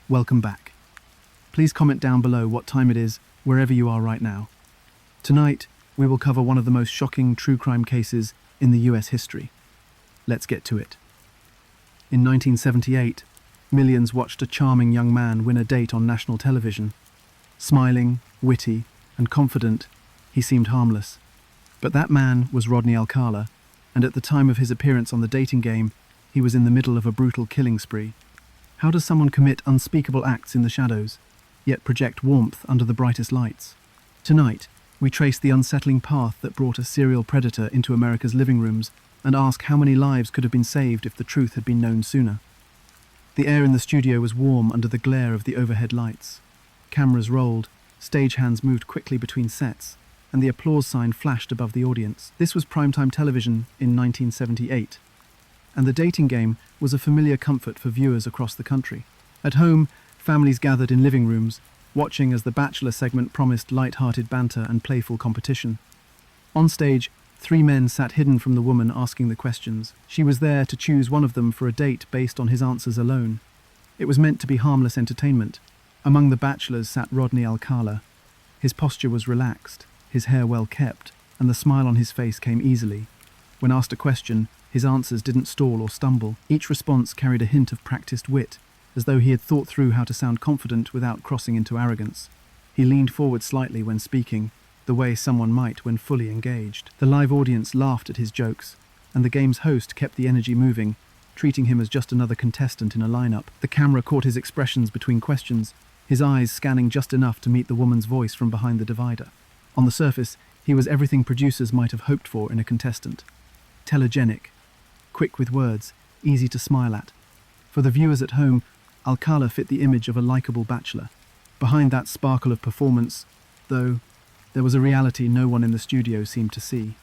welcome back. Please comment down below what time it is, wherever you are right now. Tonight, we will cover one of the most shocking true crime cases in the US history. Let's get to it. In 1978, millions watched a charming young man win a date on national television. Smiling, witty, and confident, he seemed harmless. But that man was Rodney Alcala, and at the time of his appearance on the dating game, he was in the middle of a brutal killing spree. How does someone commit unspeakable acts in the shadows, yet project warmth under the brightest lights? Tonight, we trace the unsettling path that brought a serial predator into America's living rooms and ask how many lives could have been saved if the truth had been known sooner. The air in the studio was warm under the glare of the overhead lights. Cameras rolled, stagehands moved quickly between sets, and the applause sign flashed above the audience. This was primetime television in 1978, and the dating game was a familiar comfort for viewers across the country. At home, families gathered in living rooms, watching as the Bachelor segment promised light-hearted banter and playful competition. On stage, 3 men sat hidden from the woman asking the questions. She was there to choose one of them for a date based on his answers alone. It was meant to be harmless entertainment. Among the bachelors sat Rodney Alcala. His posture was relaxed, his hair well kept, and the smile on his face came easily. When asked a question, his answers didn't stall or stumble. Each response carried a hint of practiced wit, as though he had thought through how to sound confident without crossing into arrogance. He leaned forward slightly when speaking, the way someone might when fully engaged. The live audience laughed at his jokes, and the game's host kept the energy moving, treating him as just another contestant in a lineup. The camera caught his expressions between questions, his eyes scanning just enough to meet the woman's voice from behind the divider. On the surface, he was everything producers might have hoped for in a contestant. Telegenic, quick with words, easy to smile at. For the viewers at home, Alcala fit the image of a likable bachelor. Behind that sparkle of performance, though, there was a reality no one in the studio seemed to see.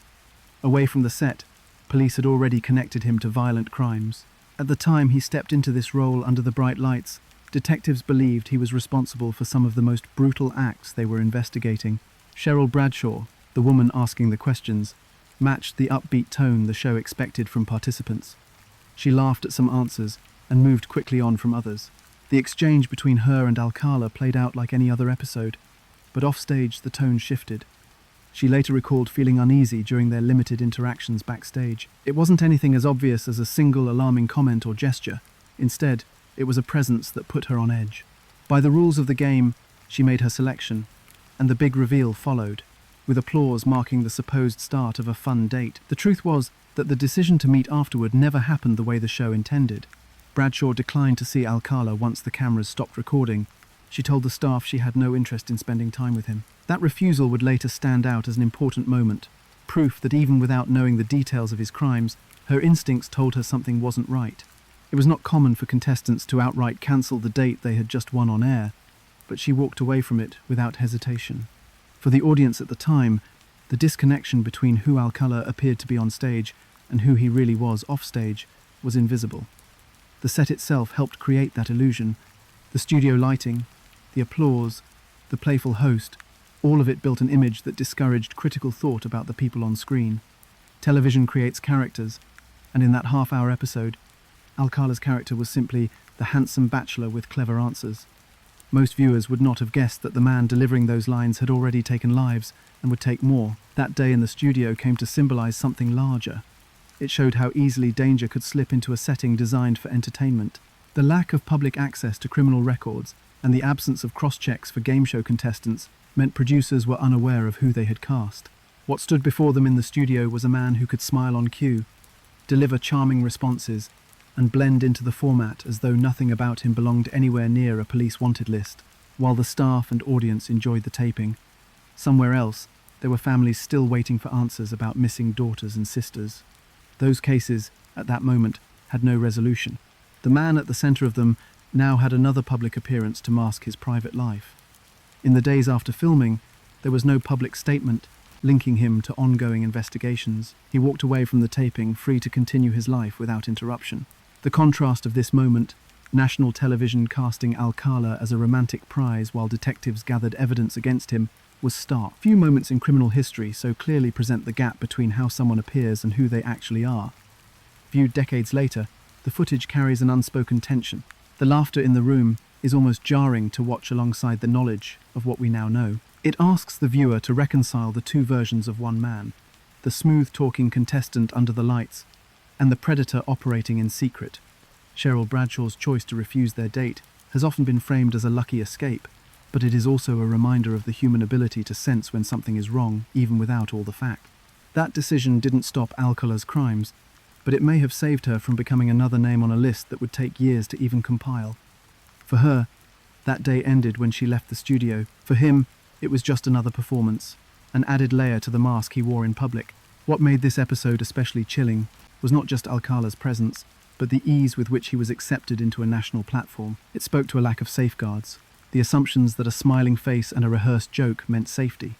Away from the set, police had already connected him to violent crimes. At the time he stepped into this role under the bright lights, detectives believed he was responsible for some of the most brutal acts they were investigating. Cheryl Bradshaw, the woman asking the questions, matched the upbeat tone the show expected from participants. She laughed at some answers and moved quickly on from others. The exchange between her and Alcala played out like any other episode, but offstage the tone shifted. She later recalled feeling uneasy during their limited interactions backstage. It wasn't anything as obvious as a single alarming comment or gesture. Instead, it was a presence that put her on edge. By the rules of the game, she made her selection, and the big reveal followed, with applause marking the supposed start of a fun date. The truth was that the decision to meet afterward never happened the way the show intended. Bradshaw declined to see Alcala once the cameras stopped recording. She told the staff she had no interest in spending time with him. That refusal would later stand out as an important moment, proof that even without knowing the details of his crimes, her instincts told her something wasn't right. It was not common for contestants to outright cancel the date they had just won on air, but she walked away from it without hesitation. For the audience at the time, the disconnection between who Alcala appeared to be on stage and who he really was offstage was invisible. The set itself helped create that illusion. The studio lighting, the applause, the playful host, all of it built an image that discouraged critical thought about the people on screen. Television creates characters, and in that half-hour episode, Alcala's character was simply the handsome bachelor with clever answers. Most viewers would not have guessed that the man delivering those lines had already taken lives and would take more. That day in the studio came to symbolize something larger. It showed how easily danger could slip into a setting designed for entertainment. The lack of public access to criminal records and the absence of cross-checks for game show contestants meant producers were unaware of who they had cast. What stood before them in the studio was a man who could smile on cue, deliver charming responses, and blend into the format as though nothing about him belonged anywhere near a police wanted list. While the staff and audience enjoyed the taping, somewhere else, there were families still waiting for answers about missing daughters and sisters. Those cases, at that moment, had no resolution. The man at the center of them now had another public appearance to mask his private life. In the days after filming, there was no public statement linking him to ongoing investigations. He walked away from the taping, free to continue his life without interruption. The contrast of this moment, national television casting Alcala as a romantic prize while detectives gathered evidence against him, was stark. Few moments in criminal history so clearly present the gap between how someone appears and who they actually are. Viewed decades later, the footage carries an unspoken tension. The laughter in the room, is almost jarring to watch alongside the knowledge of what we now know. It asks the viewer to reconcile the two versions of one man, the smooth-talking contestant under the lights and the predator operating in secret. Cheryl Bradshaw's choice to refuse their date has often been framed as a lucky escape, but it is also a reminder of the human ability to sense when something is wrong, even without all the facts. That decision didn't stop Alcala's crimes, but it may have saved her from becoming another name on a list that would take years to even compile. For her, that day ended when she left the studio. For him, it was just another performance, an added layer to the mask he wore in public. What made this episode especially chilling was not just Alcala's presence, but the ease with which he was accepted into a national platform. It spoke to a lack of safeguards, the assumptions that a smiling face and a rehearsed joke meant safety.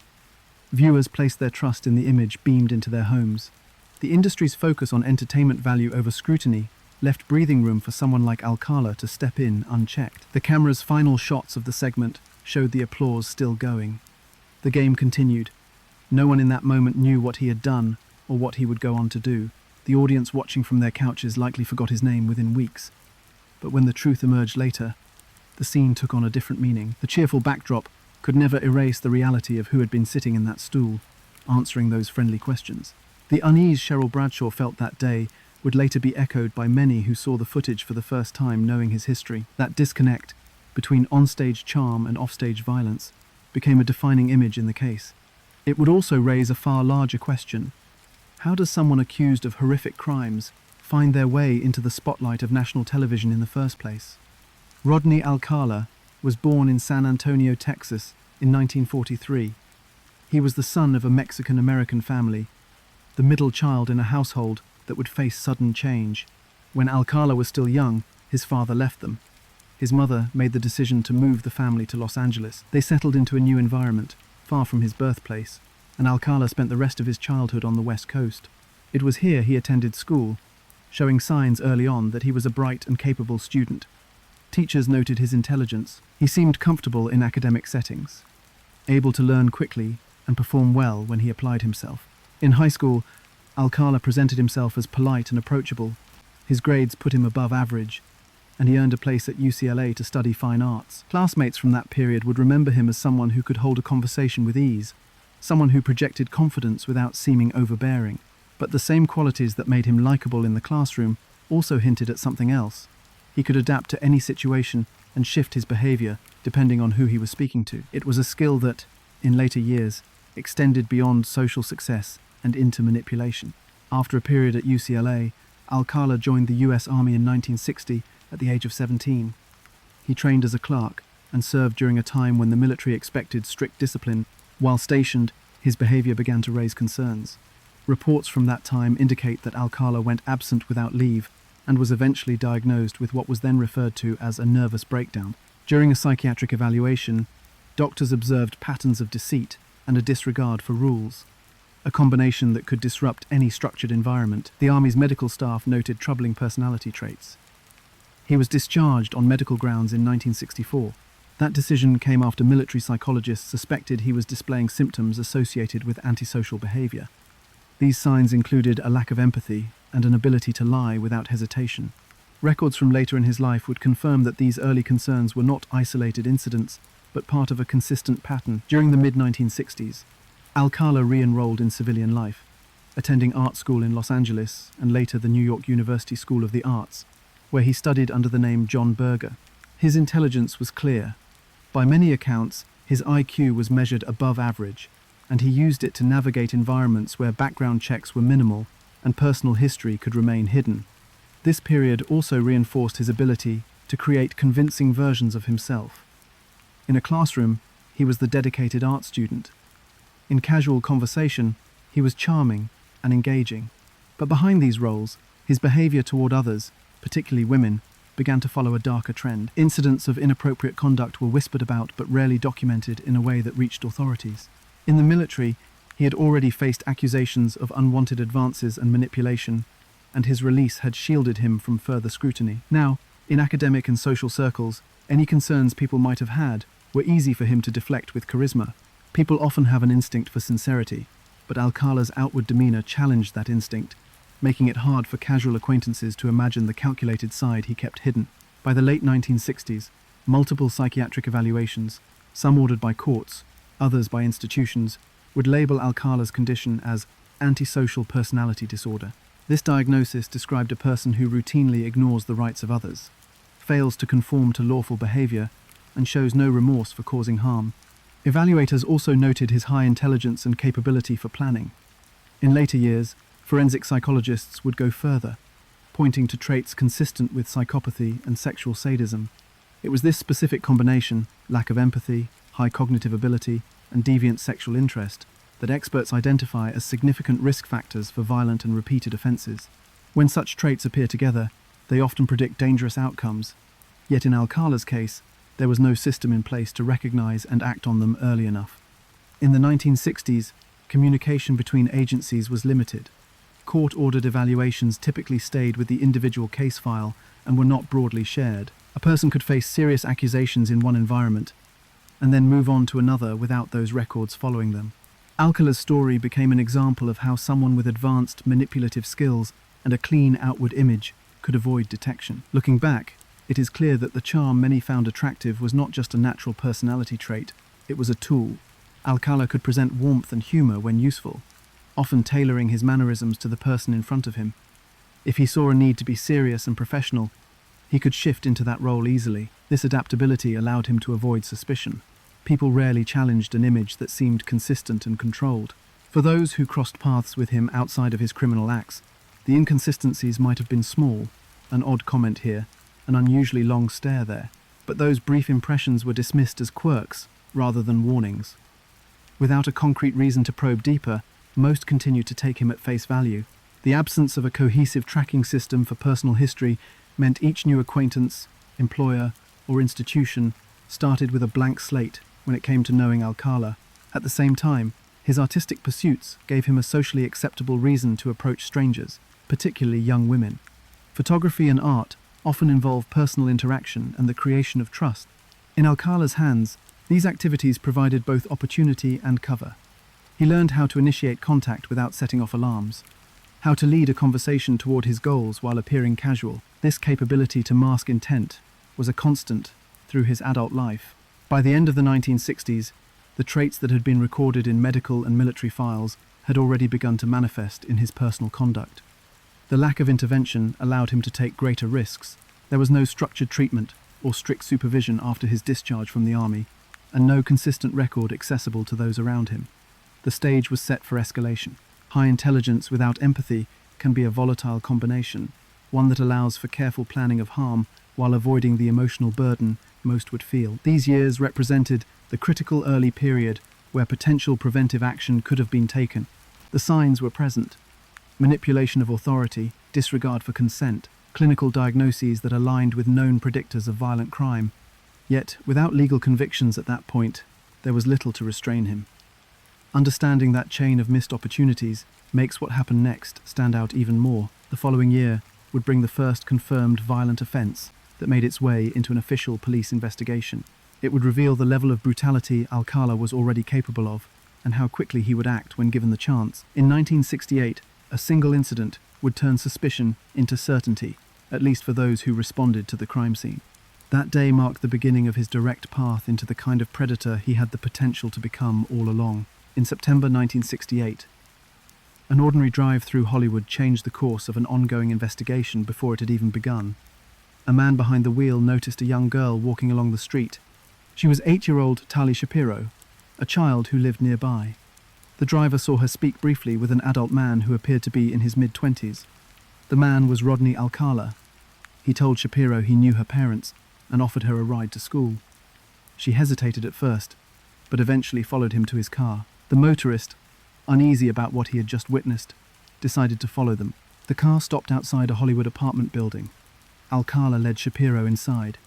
Viewers placed their trust in the image beamed into their homes. The industry's focus on entertainment value over scrutiny left breathing room for someone like Alcala to step in unchecked. The camera's final shots of the segment showed the applause still going. The game continued. No one in that moment knew what he had done or what he would go on to do. The audience watching from their couches likely forgot his name within weeks. But when the truth emerged later, the scene took on a different meaning. The cheerful backdrop could never erase the reality of who had been sitting in that stool, answering those friendly questions. The unease Cheryl Bradshaw felt that day would later be echoed by many who saw the footage for the first time knowing his history. That disconnect between onstage charm and offstage violence became a defining image in the case. It would also raise a far larger question. How does someone accused of horrific crimes find their way into the spotlight of national television in the first place? Rodney Alcala was born in San Antonio, Texas, in 1943. He was the son of a Mexican-American family, the middle child in a household that would face sudden change. When Alcala was still young, his father left them. His mother made the decision to move the family to Los Angeles. They settled into a new environment, far from his birthplace, and Alcala spent the rest of his childhood on the West Coast. It was here he attended school, showing signs early on that he was a bright and capable student. Teachers noted his intelligence. He seemed comfortable in academic settings, able to learn quickly and perform well when he applied himself. In high school, Alcala presented himself as polite and approachable. His grades put him above average, and he earned a place at UCLA to study fine arts. Classmates from that period would remember him as someone who could hold a conversation with ease, someone who projected confidence without seeming overbearing. But the same qualities that made him likable in the classroom also hinted at something else. He could adapt to any situation and shift his behavior depending on who he was speaking to. It was a skill that, in later years, extended beyond social success and into manipulation. After a period at UCLA, Alcala joined the US Army in 1960 at the age of 17. He trained as a clerk and served during a time when the military expected strict discipline. While stationed, his behavior began to raise concerns. Reports from that time indicate that Alcala went absent without leave and was eventually diagnosed with what was then referred to as a nervous breakdown. During a psychiatric evaluation, doctors observed patterns of deceit and a disregard for rules, a combination that could disrupt any structured environment. The Army's medical staff noted troubling personality traits. He was discharged on medical grounds in 1964. That decision came after military psychologists suspected he was displaying symptoms associated with antisocial behavior. These signs included a lack of empathy and an ability to lie without hesitation. Records from later in his life would confirm that these early concerns were not isolated incidents, but part of a consistent pattern. During the mid-1960s, Alcala re-enrolled in civilian life, attending art school in Los Angeles and later the New York University School of the Arts, where he studied under the name John Berger. His intelligence was clear. By many accounts, his IQ was measured above average, and he used it to navigate environments where background checks were minimal and personal history could remain hidden. This period also reinforced his ability to create convincing versions of himself. In a classroom, he was the dedicated art student. In casual conversation, he was charming and engaging. But behind these roles, his behavior toward others, particularly women, began to follow a darker trend. Incidents of inappropriate conduct were whispered about but rarely documented in a way that reached authorities. In the military, he had already faced accusations of unwanted advances and manipulation, and his release had shielded him from further scrutiny. Now, in academic and social circles, any concerns people might have had were easy for him to deflect with charisma. People often have an instinct for sincerity, but Alcala's outward demeanor challenged that instinct, making it hard for casual acquaintances to imagine the calculated side he kept hidden. By the late 1960s, Multiple psychiatric evaluations, some ordered by courts, others by institutions, would label Alcala's condition as antisocial personality disorder. This diagnosis described a person who routinely ignores the rights of others, fails to conform to lawful behavior, and shows no remorse for causing harm. Evaluators also noted his high intelligence and capability for planning. In later years, forensic psychologists would go further, pointing to traits consistent with psychopathy and sexual sadism. It was this specific combination, lack of empathy, high cognitive ability, and deviant sexual interest, that experts identify as significant risk factors for violent and repeated offences. When such traits appear together, they often predict dangerous outcomes. Yet in Alcala's case, there was no system in place to recognise and act on them early enough. In the 1960s, communication between agencies was limited. Court-ordered evaluations typically stayed with the individual case file and were not broadly shared. A person could face serious accusations in one environment and then move on to another without those records following them. Alcala's story became an example of how someone with advanced manipulative skills and a clean outward image could avoid detection. Looking back, it is clear that the charm many found attractive was not just a natural personality trait, it was a tool. Alcala could present warmth and humour when useful, often tailoring his mannerisms to the person in front of him. If he saw a need to be serious and professional, he could shift into that role easily. This adaptability allowed him to avoid suspicion. People rarely challenged an image that seemed consistent and controlled. For those who crossed paths with him outside of his criminal acts, the inconsistencies might have been small, an odd comment here, an unusually long stare there, but those brief impressions were dismissed as quirks rather than warnings. Without a concrete reason to probe deeper, most continued to take him at face value. The absence of a cohesive tracking system for personal history meant each new acquaintance, employer, or institution started with a blank slate when it came to knowing Alcala. At the same time, his artistic pursuits gave him a socially acceptable reason to approach strangers, particularly young women. Photography and art often involve personal interaction and the creation of trust. In Alcala's hands, these activities provided both opportunity and cover. He learned how to initiate contact without setting off alarms, how to lead a conversation toward his goals while appearing casual. This capability to mask intent was a constant through his adult life. By the end of the 1960s, the traits that had been recorded in medical and military files had already begun to manifest in his personal conduct. The lack of intervention allowed him to take greater risks. There was no structured treatment or strict supervision after his discharge from the army, and no consistent record accessible to those around him. The stage was set for escalation. High intelligence without empathy can be a volatile combination, one that allows for careful planning of harm while avoiding the emotional burden most would feel. These years represented the critical early period where potential preventive action could have been taken. The signs were present: manipulation of authority, disregard for consent, clinical diagnoses that aligned with known predictors of violent crime. Yet, without legal convictions at that point, there was little to restrain him. Understanding that chain of missed opportunities makes what happened next stand out even more. The following year would bring the first confirmed violent offence that made its way into an official police investigation. It would reveal the level of brutality Alcala was already capable of, and how quickly he would act when given the chance. In 1968, a single incident would turn suspicion into certainty, at least for those who responded to the crime scene. That day marked the beginning of his direct path into the kind of predator he had the potential to become all along. In September 1968, an ordinary drive through Hollywood changed the course of an ongoing investigation before it had even begun. A man behind the wheel noticed a young girl walking along the street. She was 8-year-old Tali Shapiro, a child who lived nearby. The driver saw her speak briefly with an adult man who appeared to be in his mid-20s. The man was Rodney Alcala. He told Shapiro he knew her parents and offered her a ride to school. She hesitated at first, but eventually followed him to his car. The motorist, uneasy about what he had just witnessed, decided to follow them. The car stopped outside a Hollywood apartment building. Alcala led Shapiro inside.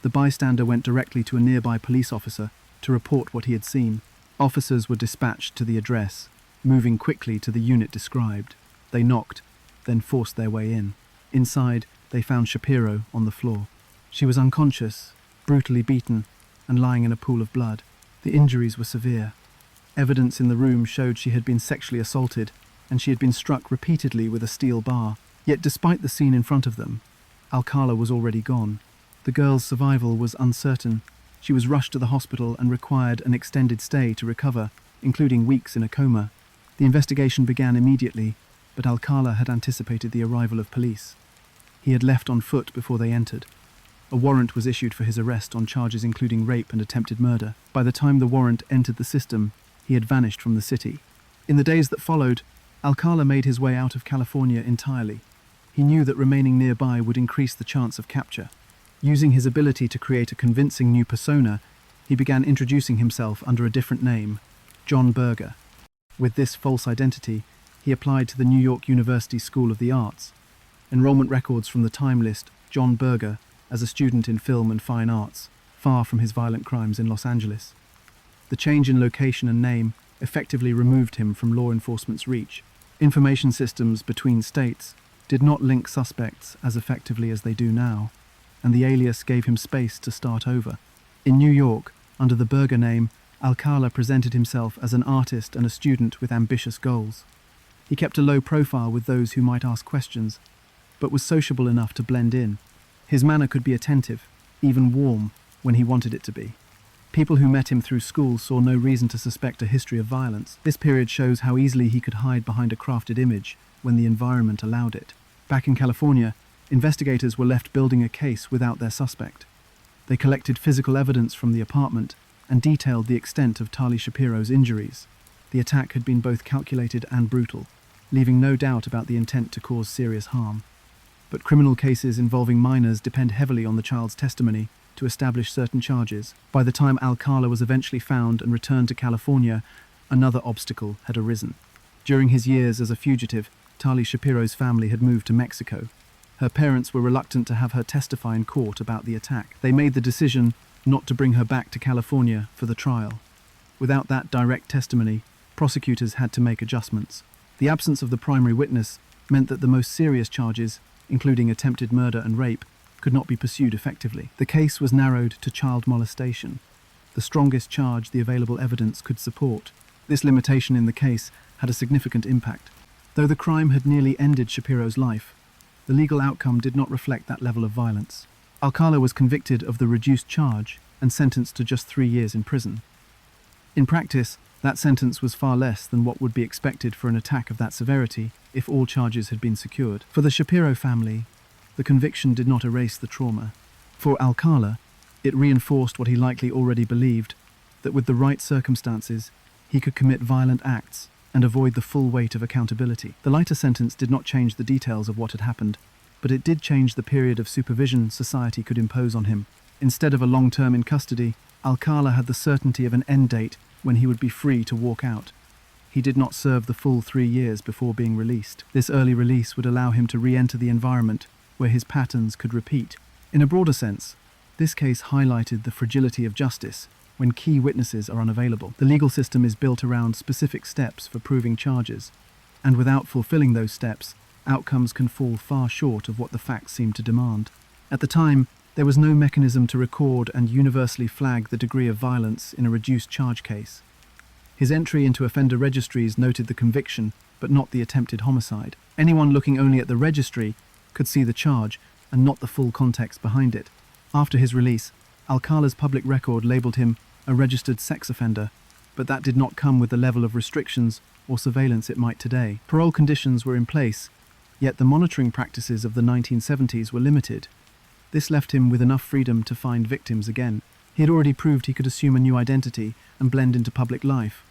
The bystander went directly to a nearby police officer to report what he had seen. Officers were dispatched to the address, moving quickly to the unit described. They knocked, then forced their way in. Inside, they found Shapiro on the floor. She was unconscious, brutally beaten, and lying in a pool of blood. The injuries were severe. Evidence in the room showed she had been sexually assaulted, and she had been struck repeatedly with a steel bar. Yet despite the scene in front of them, Alcala was already gone. The girl's survival was uncertain. She was rushed to the hospital and required an extended stay to recover, including weeks in a coma. The investigation began immediately, but Alcala had anticipated the arrival of police. He had left on foot before they entered. A warrant was issued for his arrest on charges including rape and attempted murder. By the time the warrant entered the system, he had vanished from the city. In the days that followed, Alcala made his way out of California entirely. He knew that remaining nearby would increase the chance of capture. Using his ability to create a convincing new persona, he began introducing himself under a different name, John Berger. With this false identity, he applied to the New York University School of the Arts. Enrollment records from the time list John Berger as a student in film and fine arts, far from his violent crimes in Los Angeles. The change in location and name effectively removed him from law enforcement's reach. Information systems between states did not link suspects as effectively as they do now, and the alias gave him space to start over. In New York, under the Berger name, Alcala presented himself as an artist and a student with ambitious goals. He kept a low profile with those who might ask questions, but was sociable enough to blend in. His manner could be attentive, even warm, when he wanted it to be. People who met him through school saw no reason to suspect a history of violence. This period shows how easily he could hide behind a crafted image when the environment allowed it. Back in California, investigators were left building a case without their suspect. They collected physical evidence from the apartment and detailed the extent of Tali Shapiro's injuries. The attack had been both calculated and brutal, leaving no doubt about the intent to cause serious harm. But criminal cases involving minors depend heavily on the child's testimony to establish certain charges. By the time Alcala was eventually found and returned to California, another obstacle had arisen. During his years as a fugitive, Tali Shapiro's family had moved to Mexico. Her parents were reluctant to have her testify in court about the attack. They made the decision not to bring her back to California for the trial. Without that direct testimony, prosecutors had to make adjustments. The absence of the primary witness meant that the most serious charges, including attempted murder and rape, could not be pursued effectively. The case was narrowed to child molestation, the strongest charge the available evidence could support. This limitation in the case had a significant impact. Though the crime had nearly ended Shapiro's life, the legal outcome did not reflect that level of violence. Alcala was convicted of the reduced charge and sentenced to just 3 years in prison. In practice, that sentence was far less than what would be expected for an attack of that severity if all charges had been secured. For the Shapiro family, the conviction did not erase the trauma. For Alcala, it reinforced what he likely already believed, that with the right circumstances, he could commit violent acts and avoid the full weight of accountability. The lighter sentence did not change the details of what had happened, but it did change the period of supervision society could impose on him. Instead of a long term in custody, Alcala had the certainty of an end date when he would be free to walk out. He did not serve the full 3 years before being released. This early release would allow him to re-enter the environment where his patterns could repeat. In a broader sense, this case highlighted the fragility of justice when key witnesses are unavailable. The legal system is built around specific steps for proving charges, and without fulfilling those steps, outcomes can fall far short of what the facts seem to demand. At the time, there was no mechanism to record and universally flag the degree of violence in a reduced charge case. His entry into offender registries noted the conviction, but not the attempted homicide. Anyone looking only at the registry could see the charge and not the full context behind it. After his release, Alcala's public record labeled him a registered sex offender, but that did not come with the level of restrictions or surveillance it might today. Parole conditions were in place, yet the monitoring practices of the 1970s were limited. This left him with enough freedom to find victims again. He had already proved he could assume a new identity and blend into public life,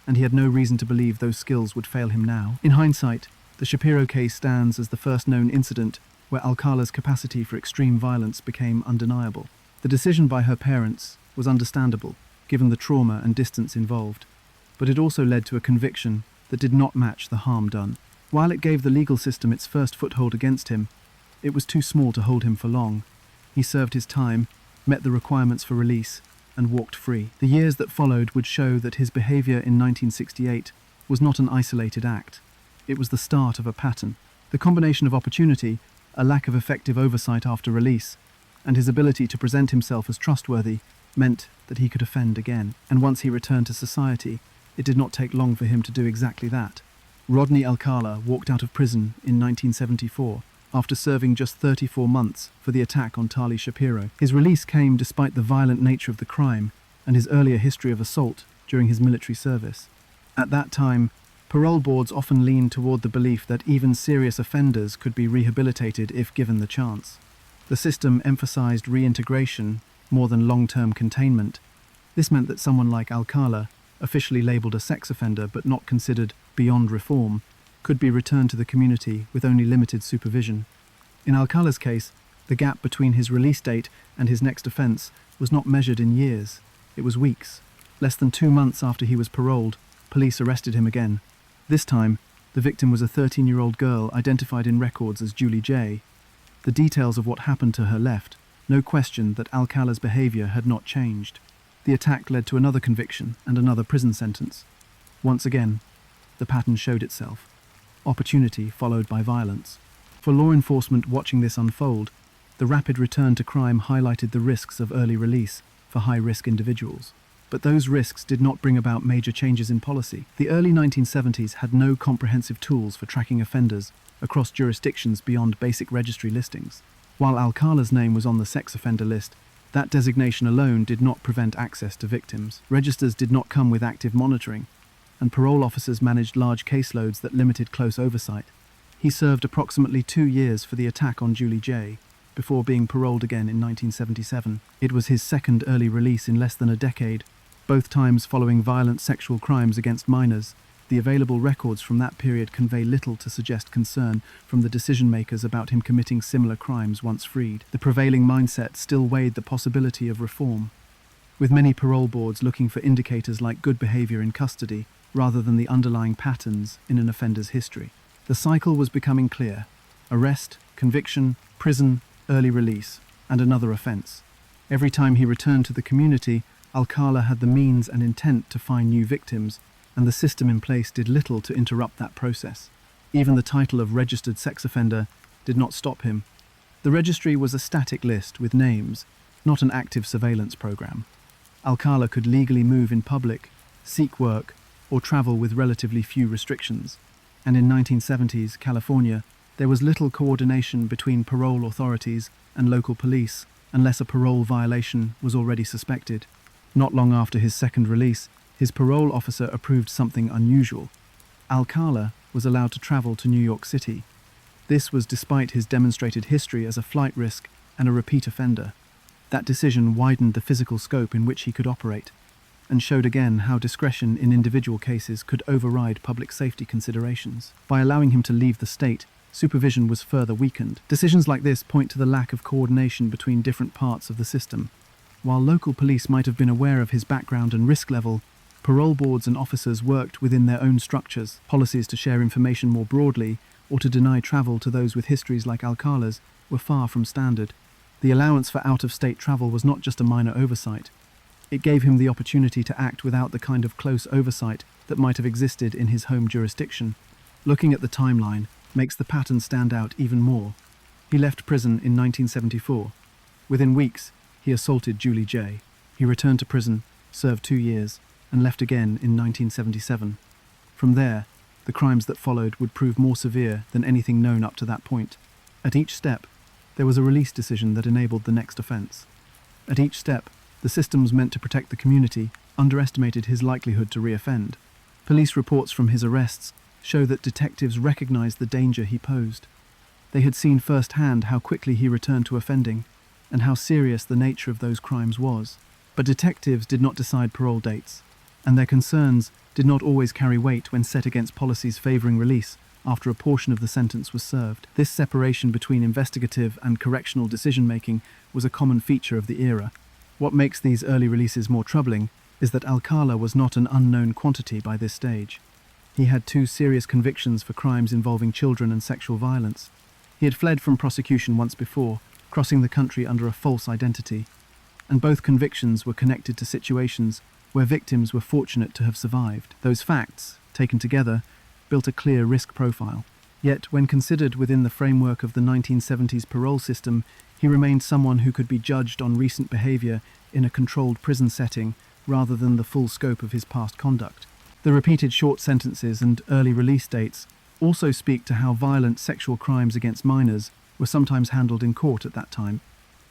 and he had no reason to believe those skills would fail him now. In hindsight, the Shapiro case stands as the first known incident where Alcala's capacity for extreme violence became undeniable. The decision by her parents was understandable, given the trauma and distance involved, but it also led to a conviction that did not match the harm done. While it gave the legal system its first foothold against him, it was too small to hold him for long. He served his time, met the requirements for release, and walked free. The years that followed would show that his behavior in 1968 was not an isolated act. It was the start of a pattern. The combination of opportunity, a lack of effective oversight after release, and his ability to present himself as trustworthy meant that he could offend again. And once he returned to society, it did not take long for him to do exactly that. Rodney Alcala walked out of prison in 1974 after serving just 34 months for the attack on Tali Shapiro. His release came despite the violent nature of the crime and his earlier history of assault during his military service. At that time, parole boards often leaned toward the belief that even serious offenders could be rehabilitated if given the chance. The system emphasized reintegration more than long-term containment. This meant that someone like Alcala, officially labeled a sex offender but not considered beyond reform, could be returned to the community with only limited supervision. In Alcala's case, the gap between his release date and his next offense was not measured in years, it was weeks. Less than 2 months after he was paroled, police arrested him again. This time, the victim was a 13-year-old girl identified in records as Julie J. The details of what happened to her left no question that Alcala's behavior had not changed. The attack led to another conviction and another prison sentence. Once again, the pattern showed itself. Opportunity followed by violence. For law enforcement watching this unfold, the rapid return to crime highlighted the risks of early release for high-risk individuals. But those risks did not bring about major changes in policy. The early 1970s had no comprehensive tools for tracking offenders across jurisdictions beyond basic registry listings. While Alcala's name was on the sex offender list, that designation alone did not prevent access to victims. Registers did not come with active monitoring, and parole officers managed large caseloads that limited close oversight. He served approximately 2 years for the attack on Julie J. before being paroled again in 1977. It was his second early release in less than a decade, both times following violent sexual crimes against minors. The available records from that period convey little to suggest concern from the decision-makers about him committing similar crimes once freed. The prevailing mindset still weighed the possibility of reform, with many parole boards looking for indicators like good behavior in custody rather than the underlying patterns in an offender's history. The cycle was becoming clear: arrest, conviction, prison, early release, and another offense. Every time he returned to the community, Alcala had the means and intent to find new victims, and the system in place did little to interrupt that process. Even the title of registered sex offender did not stop him. The registry was a static list with names, not an active surveillance program. Alcala could legally move in public, seek work, or travel with relatively few restrictions. And in 1970s California, there was little coordination between parole authorities and local police unless a parole violation was already suspected. Not long after his second release, his parole officer approved something unusual. Alcala was allowed to travel to New York City. This was despite his demonstrated history as a flight risk and a repeat offender. That decision widened the physical scope in which he could operate, and showed again how discretion in individual cases could override public safety considerations. By allowing him to leave the state, supervision was further weakened. Decisions like this point to the lack of coordination between different parts of the system. While local police might have been aware of his background and risk level, parole boards and officers worked within their own structures. Policies to share information more broadly or to deny travel to those with histories like Alcala's were far from standard. The allowance for out-of-state travel was not just a minor oversight. It gave him the opportunity to act without the kind of close oversight that might have existed in his home jurisdiction. Looking at the timeline makes the pattern stand out even more. He left prison in 1974. Within weeks, he assaulted Julie J. He returned to prison, served 2 years, and left again in 1977. From there, the crimes that followed would prove more severe than anything known up to that point. At each step, there was a release decision that enabled the next offense. At each step, the systems meant to protect the community underestimated his likelihood to reoffend. Police reports from his arrests show that detectives recognized the danger he posed. They had seen firsthand how quickly he returned to offending, and how serious the nature of those crimes was. But detectives did not decide parole dates, and their concerns did not always carry weight when set against policies favoring release after a portion of the sentence was served. This separation between investigative and correctional decision-making was a common feature of the era. What makes these early releases more troubling is that Alcala was not an unknown quantity by this stage. He had 2 serious convictions for crimes involving children and sexual violence. He had fled from prosecution once before, crossing the country under a false identity, and both convictions were connected to situations where victims were fortunate to have survived. Those facts, taken together, built a clear risk profile. Yet, when considered within the framework of the 1970s parole system, he remained someone who could be judged on recent behavior in a controlled prison setting rather than the full scope of his past conduct. The repeated short sentences and early release dates also speak to how violent sexual crimes against minors were sometimes handled in court at that time.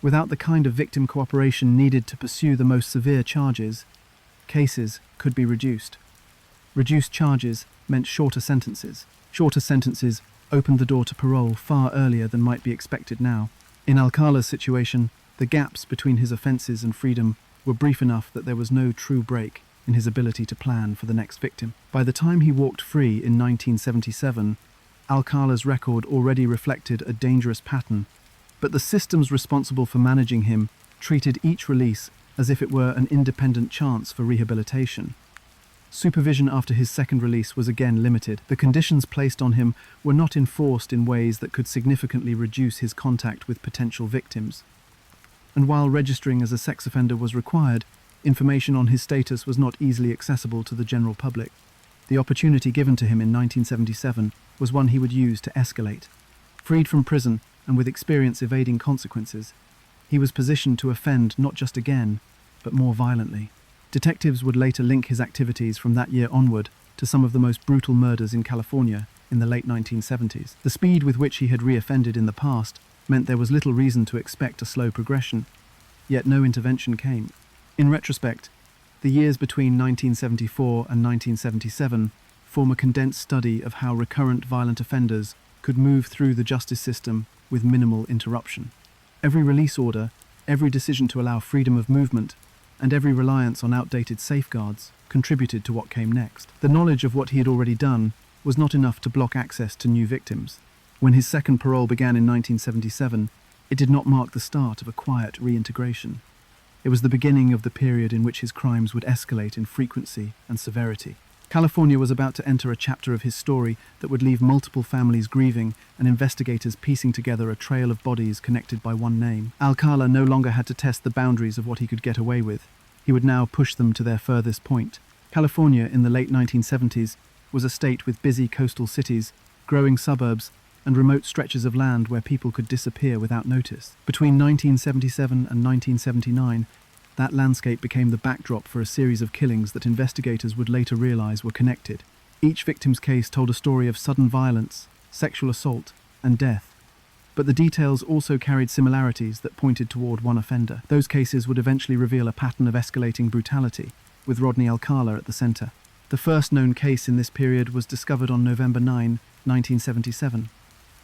Without the kind of victim cooperation needed to pursue the most severe charges, cases could be reduced. Reduced charges meant shorter sentences. Shorter sentences opened the door to parole far earlier than might be expected now. In Alcala's situation, the gaps between his offences and freedom were brief enough that there was no true break in his ability to plan for the next victim. By the time he walked free in 1977, Alcala's record already reflected a dangerous pattern, but the systems responsible for managing him treated each release as if it were an independent chance for rehabilitation. Supervision after his second release was again limited. The conditions placed on him were not enforced in ways that could significantly reduce his contact with potential victims. And while registering as a sex offender was required, information on his status was not easily accessible to the general public. The opportunity given to him in 1977 was one he would use to escalate. Freed from prison and with experience evading consequences, he was positioned to offend not just again, but more violently. Detectives would later link his activities from that year onward to some of the most brutal murders in California in the late 1970s. The speed with which he had reoffended in the past meant there was little reason to expect a slow progression, yet no intervention came. In retrospect, the years between 1974 and 1977 form a condensed study of how recurrent violent offenders could move through the justice system with minimal interruption. Every release order, every decision to allow freedom of movement, and every reliance on outdated safeguards contributed to what came next. The knowledge of what he had already done was not enough to block access to new victims. When his second parole began in 1977, it did not mark the start of a quiet reintegration. It was the beginning of the period in which his crimes would escalate in frequency and severity. California was about to enter a chapter of his story that would leave multiple families grieving and investigators piecing together a trail of bodies connected by one name. Alcala no longer had to test the boundaries of what he could get away with. He would now push them to their furthest point. California in the late 1970s was a state with busy coastal cities, growing suburbs, and remote stretches of land where people could disappear without notice. Between 1977 and 1979, that landscape became the backdrop for a series of killings that investigators would later realize were connected. Each victim's case told a story of sudden violence, sexual assault, and death. But the details also carried similarities that pointed toward one offender. Those cases would eventually reveal a pattern of escalating brutality, with Rodney Alcala at the center. The first known case in this period was discovered on November 9, 1977.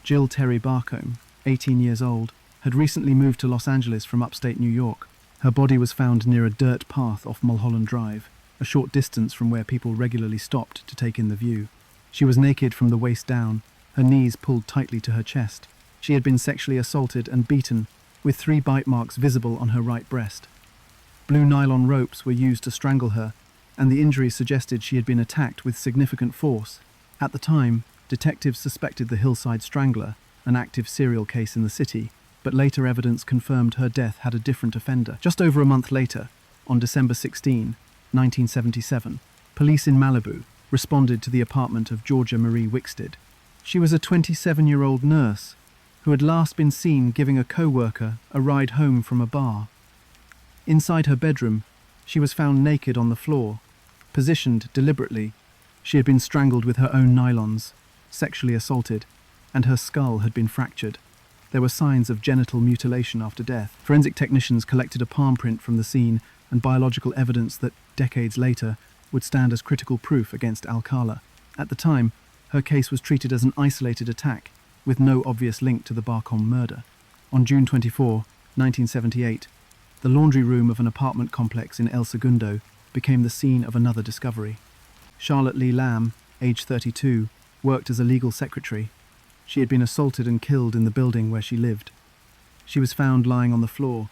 Jill Terry Barcombe, 18 years old, had recently moved to Los Angeles from upstate New York. Her body was found near a dirt path off Mulholland Drive, a short distance from where people regularly stopped to take in the view. She was naked from the waist down, her knees pulled tightly to her chest. She had been sexually assaulted and beaten, with 3 bite marks visible on her right breast. Blue nylon ropes were used to strangle her, and the injuries suggested she had been attacked with significant force. At the time, detectives suspected the Hillside Strangler, an active serial case in the city, but later evidence confirmed her death had a different offender. Just over a month later, on December 16, 1977, police in Malibu responded to the apartment of Georgia Marie Wickstead. She was a 27-year-old nurse who had last been seen giving a co-worker a ride home from a bar. Inside her bedroom, she was found naked on the floor, positioned deliberately. She had been strangled with her own nylons, sexually assaulted, and her skull had been fractured. There were signs of genital mutilation after death. Forensic technicians collected a palm print from the scene and biological evidence that, decades later, would stand as critical proof against Alcala. At the time, her case was treated as an isolated attack, with no obvious link to the Barcombe murder. On June 24, 1978, the laundry room of an apartment complex in El Segundo became the scene of another discovery. Charlotte Lee Lamb, age 32, worked as a legal secretary. She had been assaulted and killed in the building where she lived. She was found lying on the floor,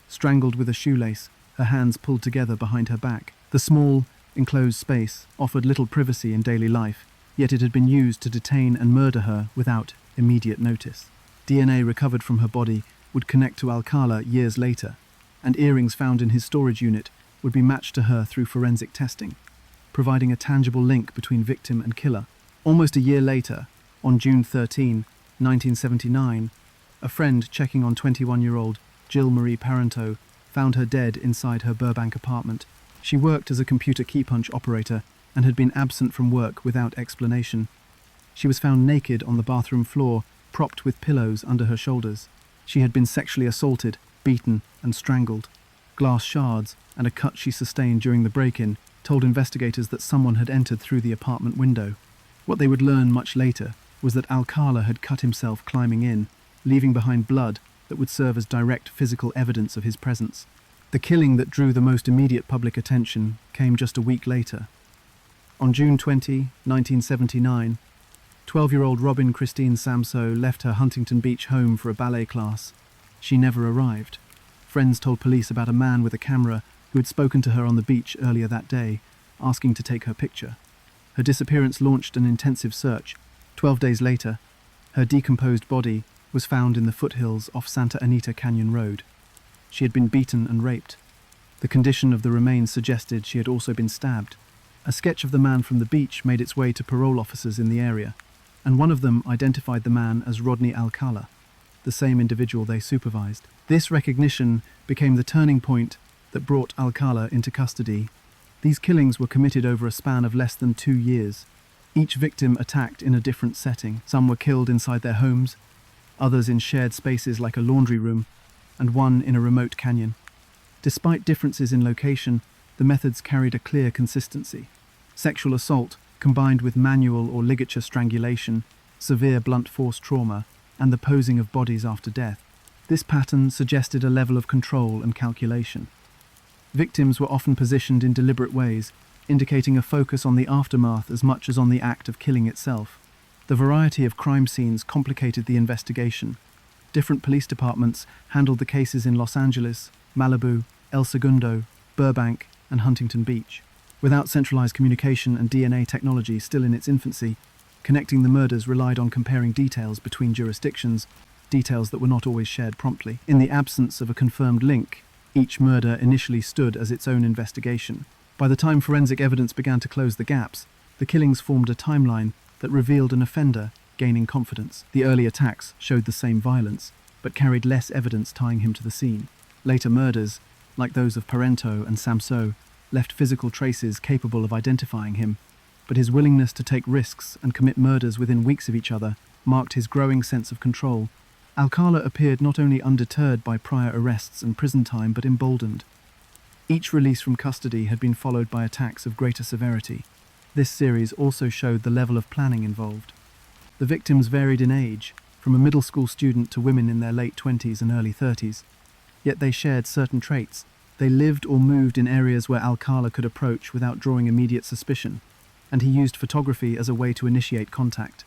strangled with a shoelace, her hands pulled together behind her back. The small, enclosed space offered little privacy in daily life, yet it had been used to detain and murder her without immediate notice. DNA recovered from her body would connect to Alcala years later, and earrings found in his storage unit would be matched to her through forensic testing, providing a tangible link between victim and killer. Almost a year later, on June 13, 1979, a friend checking on 21-year-old Jill Marie Parenteau found her dead inside her Burbank apartment. She worked as a computer key-punch operator and had been absent from work without explanation. She was found naked on the bathroom floor, propped with pillows under her shoulders. She had been sexually assaulted, beaten, and strangled. Glass shards and a cut she sustained during the break-in told investigators that someone had entered through the apartment window. What they would learn much later was that Alcala had cut himself climbing in, leaving behind blood that would serve as direct physical evidence of his presence. The killing that drew the most immediate public attention came just a week later. On June 20, 1979, 12-year-old Robin Christine Samso left her Huntington Beach home for a ballet class. She never arrived. Friends told police about a man with a camera who had spoken to her on the beach earlier that day, asking to take her picture. Her disappearance launched an intensive search. 12 days later, her decomposed body was found in the foothills off Santa Anita Canyon Road. She had been beaten and raped. The condition of the remains suggested she had also been stabbed. A sketch of the man from the beach made its way to parole officers in the area, and one of them identified the man as Rodney Alcala, the same individual they supervised. This recognition became the turning point that brought Alcala into custody. These killings were committed over a span of less than 2 years. Each victim attacked in a different setting. Some were killed inside their homes, others in shared spaces like a laundry room, and one in a remote canyon. Despite differences in location, the methods carried a clear consistency. Sexual assault, combined with manual or ligature strangulation, severe blunt force trauma, and the posing of bodies after death. This pattern suggested a level of control and calculation. Victims were often positioned in deliberate ways, indicating a focus on the aftermath as much as on the act of killing itself. The variety of crime scenes complicated the investigation. Different police departments handled the cases in Los Angeles, Malibu, El Segundo, Burbank, and Huntington Beach. Without centralized communication and DNA technology still in its infancy, connecting the murders relied on comparing details between jurisdictions, details that were not always shared promptly. In the absence of a confirmed link, each murder initially stood as its own investigation. By the time forensic evidence began to close the gaps, the killings formed a timeline that revealed an offender gaining confidence. The early attacks showed the same violence, but carried less evidence tying him to the scene. Later murders, like those of Parento and Samso, left physical traces capable of identifying him, but his willingness to take risks and commit murders within weeks of each other marked his growing sense of control. Alcala appeared not only undeterred by prior arrests and prison time, but emboldened. Each release from custody had been followed by attacks of greater severity. This series also showed the level of planning involved. The victims varied in age, from a middle school student to women in their late 20s and early 30s. Yet they shared certain traits. They lived or moved in areas where Alcala could approach without drawing immediate suspicion, and he used photography as a way to initiate contact.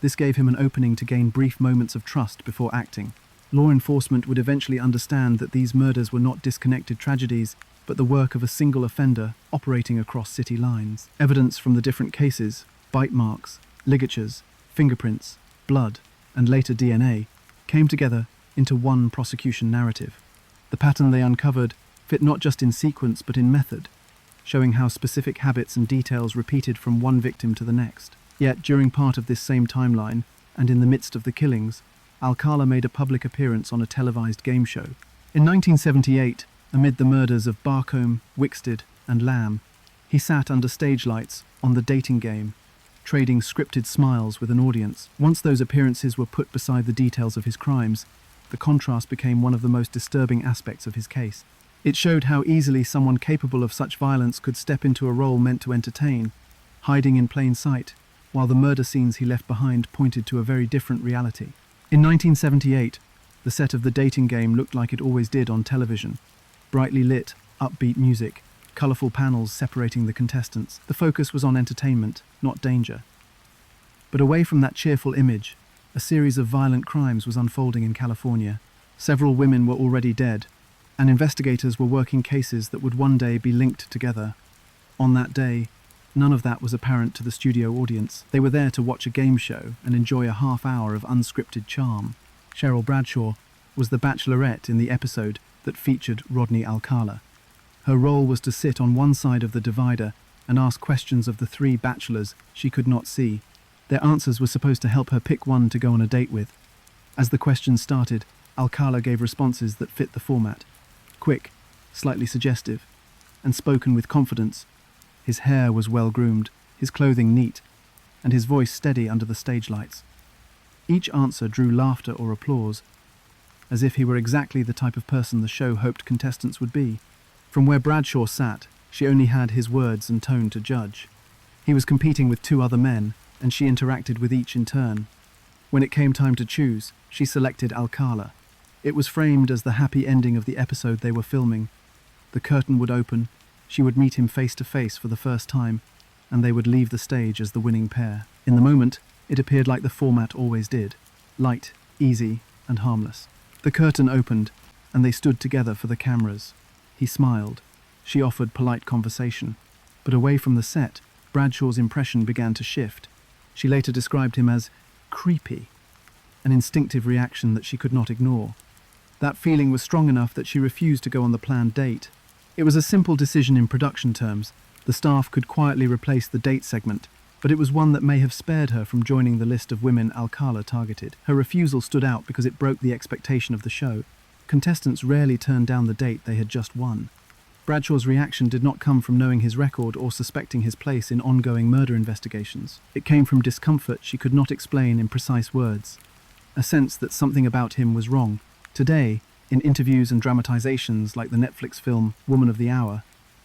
This gave him an opening to gain brief moments of trust before acting. Law enforcement would eventually understand that these murders were not disconnected tragedies, but the work of a single offender operating across city lines. Evidence from the different cases, bite marks, ligatures, fingerprints, blood, and later DNA, came together into one prosecution narrative. The pattern they uncovered fit not just in sequence but in method, showing how specific habits and details repeated from one victim to the next. Yet, during part of this same timeline, and in the midst of the killings, Alcala made a public appearance on a televised game show. In 1978, amid the murders of Barcombe, Wickstead, and Lamb, he sat under stage lights on The Dating Game, trading scripted smiles with an audience. Once those appearances were put beside the details of his crimes, the contrast became one of the most disturbing aspects of his case. It showed how easily someone capable of such violence could step into a role meant to entertain, hiding in plain sight, while the murder scenes he left behind pointed to a very different reality. In 1978, the set of The Dating Game looked like it always did on television. Brightly lit, upbeat music, colourful panels separating the contestants. The focus was on entertainment, not danger. But away from that cheerful image, a series of violent crimes was unfolding in California. Several women were already dead, and investigators were working cases that would one day be linked together. On that day, none of that was apparent to the studio audience. They were there to watch a game show and enjoy a half hour of unscripted charm. Cheryl Bradshaw was the bachelorette in the episode that featured Rodney Alcala. Her role was to sit on one side of the divider and ask questions of the 3 bachelors she could not see. Their answers were supposed to help her pick one to go on a date with. As the questions started, Alcala gave responses that fit the format. Quick, slightly suggestive, and spoken with confidence. His hair was well groomed, his clothing neat, and his voice steady under the stage lights. Each answer drew laughter or applause, as if he were exactly the type of person the show hoped contestants would be. From where Bradshaw sat, she only had his words and tone to judge. He was competing with two other men, and she interacted with each in turn. When it came time to choose, she selected Alcala. It was framed as the happy ending of the episode they were filming. The curtain would open, she would meet him face to face for the first time, and they would leave the stage as the winning pair. In the moment, it appeared like the format always did, light, easy, and harmless. The curtain opened, and they stood together for the cameras. He smiled. She offered polite conversation. But away from the set, Bradshaw's impression began to shift. She later described him as creepy, an instinctive reaction that she could not ignore. That feeling was strong enough that she refused to go on the planned date. It was a simple decision in production terms. The staff could quietly replace the date segment, but it was one that may have spared her from joining the list of women Alcala targeted. Her refusal stood out because it broke the expectation of the show. Contestants rarely turned down the date they had just won. Bradshaw's reaction did not come from knowing his record or suspecting his place in ongoing murder investigations. It came from discomfort she could not explain in precise words, a sense that something about him was wrong. Today, in interviews and dramatizations like the Netflix film Woman of the Hour,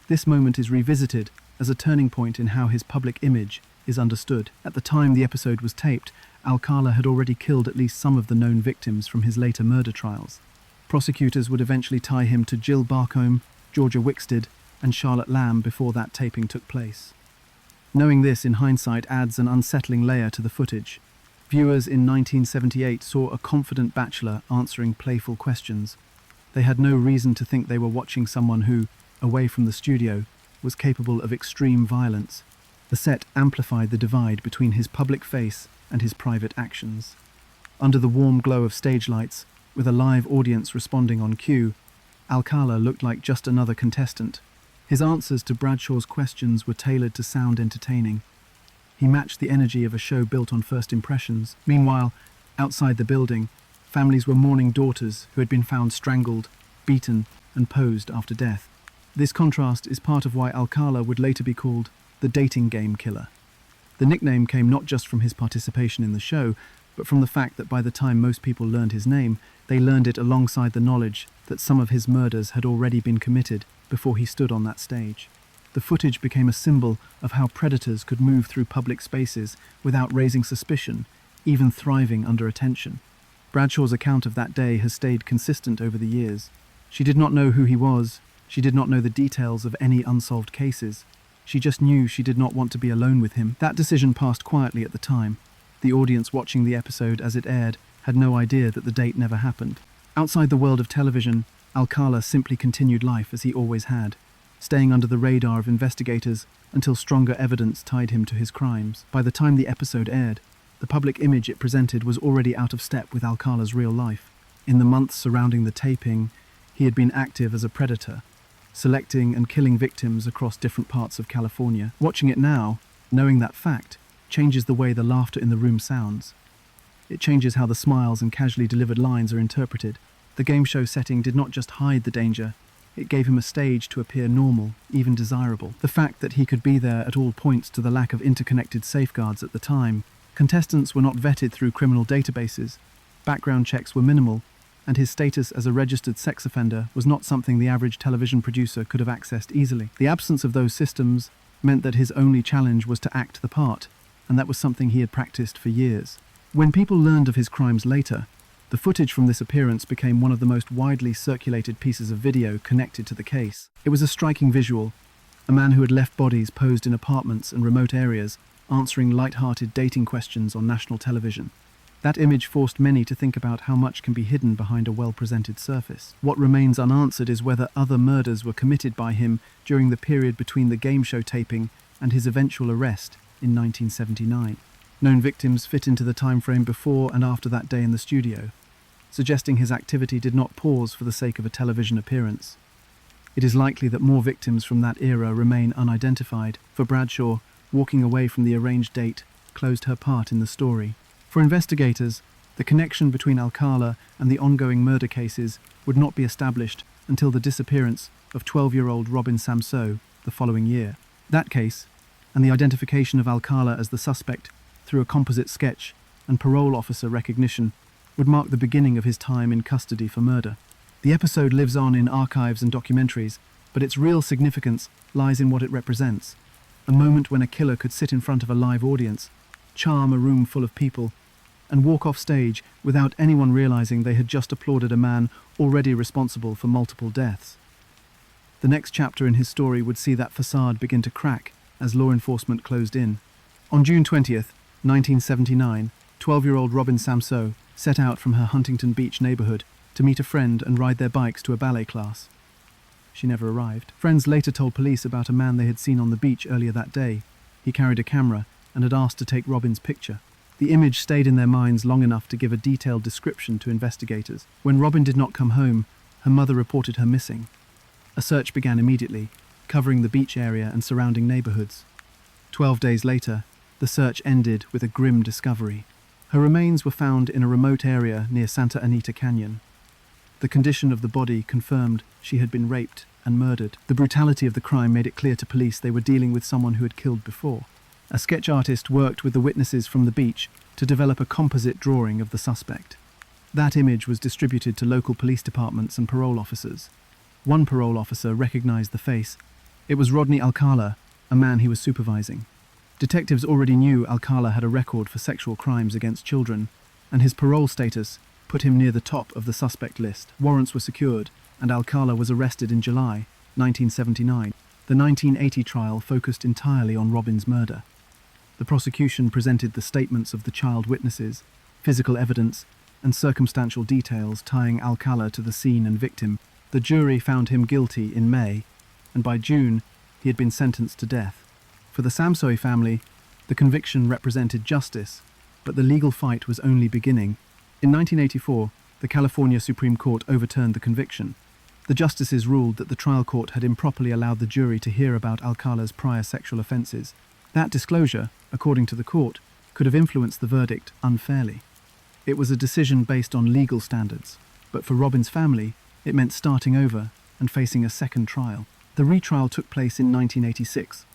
this moment is revisited as a turning point in how his public image is understood. At the time the episode was taped, Alcala had already killed at least some of the known victims from his later murder trials. Prosecutors would eventually tie him to Jill Barcombe, Georgia Wickstead, and Charlotte Lamb before that taping took place. Knowing this in hindsight adds an unsettling layer to the footage. Viewers in 1978 saw a confident bachelor answering playful questions. They had no reason to think they were watching someone who, away from the studio, was capable of extreme violence. The set amplified the divide between his public face and his private actions. Under the warm glow of stage lights, with a live audience responding on cue, Alcala looked like just another contestant. His answers to Bradshaw's questions were tailored to sound entertaining. He matched the energy of a show built on first impressions. Meanwhile, outside the building, families were mourning daughters who had been found strangled, beaten, and posed after death. This contrast is part of why Alcala would later be called the dating game killer. The nickname came not just from his participation in the show, but from the fact that by the time most people learned his name, they learned it alongside the knowledge that some of his murders had already been committed before he stood on that stage. The footage became a symbol of how predators could move through public spaces without raising suspicion, even thriving under attention. Bradshaw's account of that day has stayed consistent over the years. She did not know who he was. She did not know the details of any unsolved cases. She just knew she did not want to be alone with him. That decision passed quietly at the time. The audience watching the episode as it aired had no idea that the date never happened. Outside the world of television, Alcala simply continued life as he always had, staying under the radar of investigators until stronger evidence tied him to his crimes. By the time the episode aired, the public image it presented was already out of step with Alcala's real life. In the months surrounding the taping, he had been active as a predator, selecting and killing victims across different parts of California. Watching it now, knowing that fact, changes the way the laughter in the room sounds. It changes how the smiles and casually delivered lines are interpreted. The game show setting did not just hide the danger, it gave him a stage to appear normal, even desirable. The fact that he could be there at all points to the lack of interconnected safeguards at the time. Contestants were not vetted through criminal databases, background checks were minimal, and his status as a registered sex offender was not something the average television producer could have accessed easily. The absence of those systems meant that his only challenge was to act the part, and that was something he had practiced for years. When people learned of his crimes later, the footage from this appearance became one of the most widely circulated pieces of video connected to the case. It was a striking visual, a man who had left bodies posed in apartments and remote areas, answering light-hearted dating questions on national television. That image forced many to think about how much can be hidden behind a well-presented surface. What remains unanswered is whether other murders were committed by him during the period between the game show taping and his eventual arrest in 1979. Known victims fit into the time frame before and after that day in the studio, suggesting his activity did not pause for the sake of a television appearance. It is likely that more victims from that era remain unidentified. For Bradshaw, walking away from the arranged date closed her part in the story. For investigators, the connection between Alcala and the ongoing murder cases would not be established until the disappearance of 12-year-old Robin Samsoe the following year. That case, and the identification of Alcala as the suspect through a composite sketch, and parole officer recognition would mark the beginning of his time in custody for murder. The episode lives on in archives and documentaries, but its real significance lies in what it represents. A moment when a killer could sit in front of a live audience, charm a room full of people, and walk off stage without anyone realizing they had just applauded a man already responsible for multiple deaths. The next chapter in his story would see that facade begin to crack as law enforcement closed in. On June 20th, 1979, 12-year-old Robin Samsoe set out from her Huntington Beach neighborhood to meet a friend and ride their bikes to a ballet class. She never arrived. Friends later told police about a man they had seen on the beach earlier that day. He carried a camera and had asked to take Robin's picture. The image stayed in their minds long enough to give a detailed description to investigators. When Robin did not come home, her mother reported her missing. A search began immediately, covering the beach area and surrounding neighborhoods. 12 days later, the search ended with a grim discovery. Her remains were found in a remote area near Santa Anita Canyon. The condition of the body confirmed she had been raped and murdered. The brutality of the crime made it clear to police they were dealing with someone who had killed before. A sketch artist worked with the witnesses from the beach to develop a composite drawing of the suspect. That image was distributed to local police departments and parole officers. One parole officer recognized the face. It was Rodney Alcala, a man he was supervising. Detectives already knew Alcala had a record for sexual crimes against children, and his parole status put him near the top of the suspect list. Warrants were secured, and Alcala was arrested in July 1979. The 1980 trial focused entirely on Robin's murder. The prosecution presented the statements of the child witnesses, physical evidence, and circumstantial details tying Alcala to the scene and victim. The jury found him guilty in May, and by June, he had been sentenced to death. For the Samsoe family, the conviction represented justice, but the legal fight was only beginning. In 1984, the California Supreme Court overturned the conviction. The justices ruled that the trial court had improperly allowed the jury to hear about Alcala's prior sexual offenses. That disclosure, according to the court, could have influenced the verdict unfairly. It was a decision based on legal standards, but for Robin's family, it meant starting over and facing a second trial. The retrial took place in 1986.